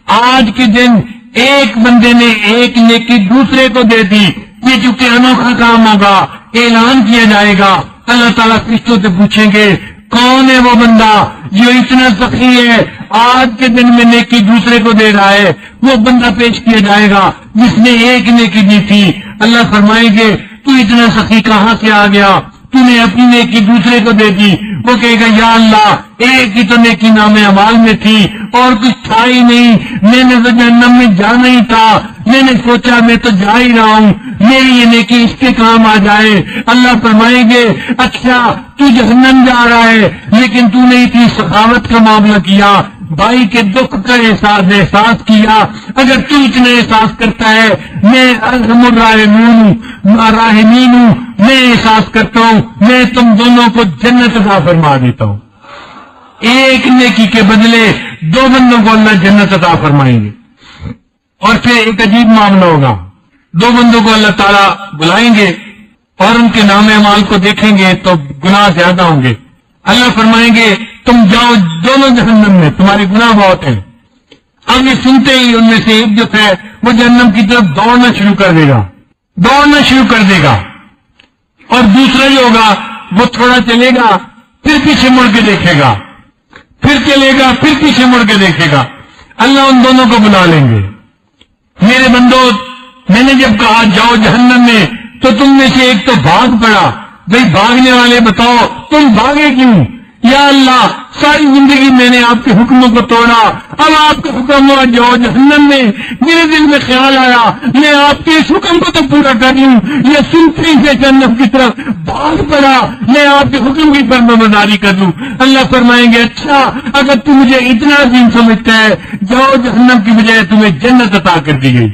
آج کے دن ایک بندے نے ایک نیکی دوسرے کو دے دی، یہ چونکہ انوکھا کام ہوگا، اعلان کیا جائے گا، اللہ تعالیٰ فرشتوں سے پوچھیں گے کون ہے وہ بندہ جو اتنا سخی ہے، آج کے دن میں نیکی دوسرے کو دے رہا ہے؟ وہ بندہ پیش کیا جائے گا جس نے ایک نیکی دی تھی۔ اللہ فرمائیں گے تو اتنا سخی کہاں سے آ گیا، تو نے اپنی نیکی دوسرے کو دے دی؟ وہ کہے گا یا اللہ ایک ہی تو نیکی نام اعمال میں تھی اور کچھ تھا ہی نہیں، میں نے تو جہنم میں جانا ہی تھا، میں نے سوچا میں تو جا ہی رہا ہوں، میری یہ نیکی اس کے کام آ جائے۔ اللہ فرمائیں گے اچھا تو جہنم جا رہا ہے لیکن تو نے اتنی سخاوت کا معاملہ کیا، بھائی کے دکھ کا احساس کیا، اگر تو اتنا احساس کرتا ہے میں ارحم الراحمین ہوں، میں احساس کرتا ہوں، میں تم دونوں کو جنت عطا فرما دیتا ہوں۔ ایک نیکی کے بدلے دو بندوں کو اللہ جنت عطا فرمائیں گے۔ اور پھر ایک عجیب معاملہ ہوگا، دو بندوں کو اللہ تعالیٰ بلائیں گے اور ان کے نام اعمال کو دیکھیں گے تو گناہ زیادہ ہوں گے۔ اللہ فرمائیں گے تم جاؤ دونوں جہنم میں، تمہارے گناہ بہت ہیں۔ اب یہ سنتے ہی ان میں سے ایک جو ہے وہ جہنم کی طرف دوڑنا شروع کر دے گا، اور دوسرا جو ہوگا وہ تھوڑا چلے گا پھر پیچھے مڑ کے دیکھے گا، پھر چلے گا پھر پیچھے مڑ کے دیکھے گا۔ اللہ ان دونوں کو بلا لیں گے، میرے بندو میں نے جب کہا جاؤ جہنم میں تو تم میں سے ایک تو بھاگ پڑا، بھئی بھاگنے والے بتاؤ تم بھاگے کیوں؟ یا اللہ ساری زندگی میں نے آپ کے حکموں کو توڑا، اب آپ کے حکم ہوا جاؤ جہنم میں، میرے دل میں خیال آیا میں آپ کے اس حکم کو تو پورا کر لوں، یہ سنتے ہی جہنم کی طرف بھاگ پڑا، میں آپ کے حکم کی فرمانبرداری کر لوں۔ اللہ فرمائیں گے اچھا اگر تم مجھے اتنا عظیم سمجھتا ہے جاؤ جہنم کی بجائے تمہیں جنت عطا کر دی گئی۔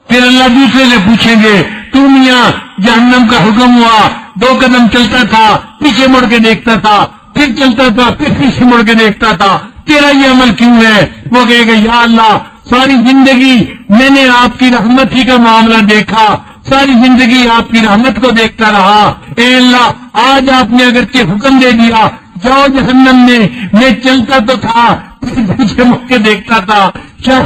پھر اللہ دوسرے سے پوچھیں گے تم یہاں جہنم کا حکم ہوا، دو قدم چلتا تھا پیچھے مڑ کے دیکھتا تھا، پھر چلتا تھا پھر پیچھے مڑ کے دیکھتا تھا، تیرا یہ عمل کیوں ہے؟ وہ کہے گا یا اللہ ساری زندگی میں نے آپ کی رحمت ہی کا معاملہ دیکھا، ساری زندگی آپ کی رحمت کو دیکھتا رہا، اے اللہ آج آپ نے اگرچہ حکم دے دیا جاؤ جہنم میں چلتا تو تھا پھر پیچھے مڑ کے دیکھتا تھا، کیا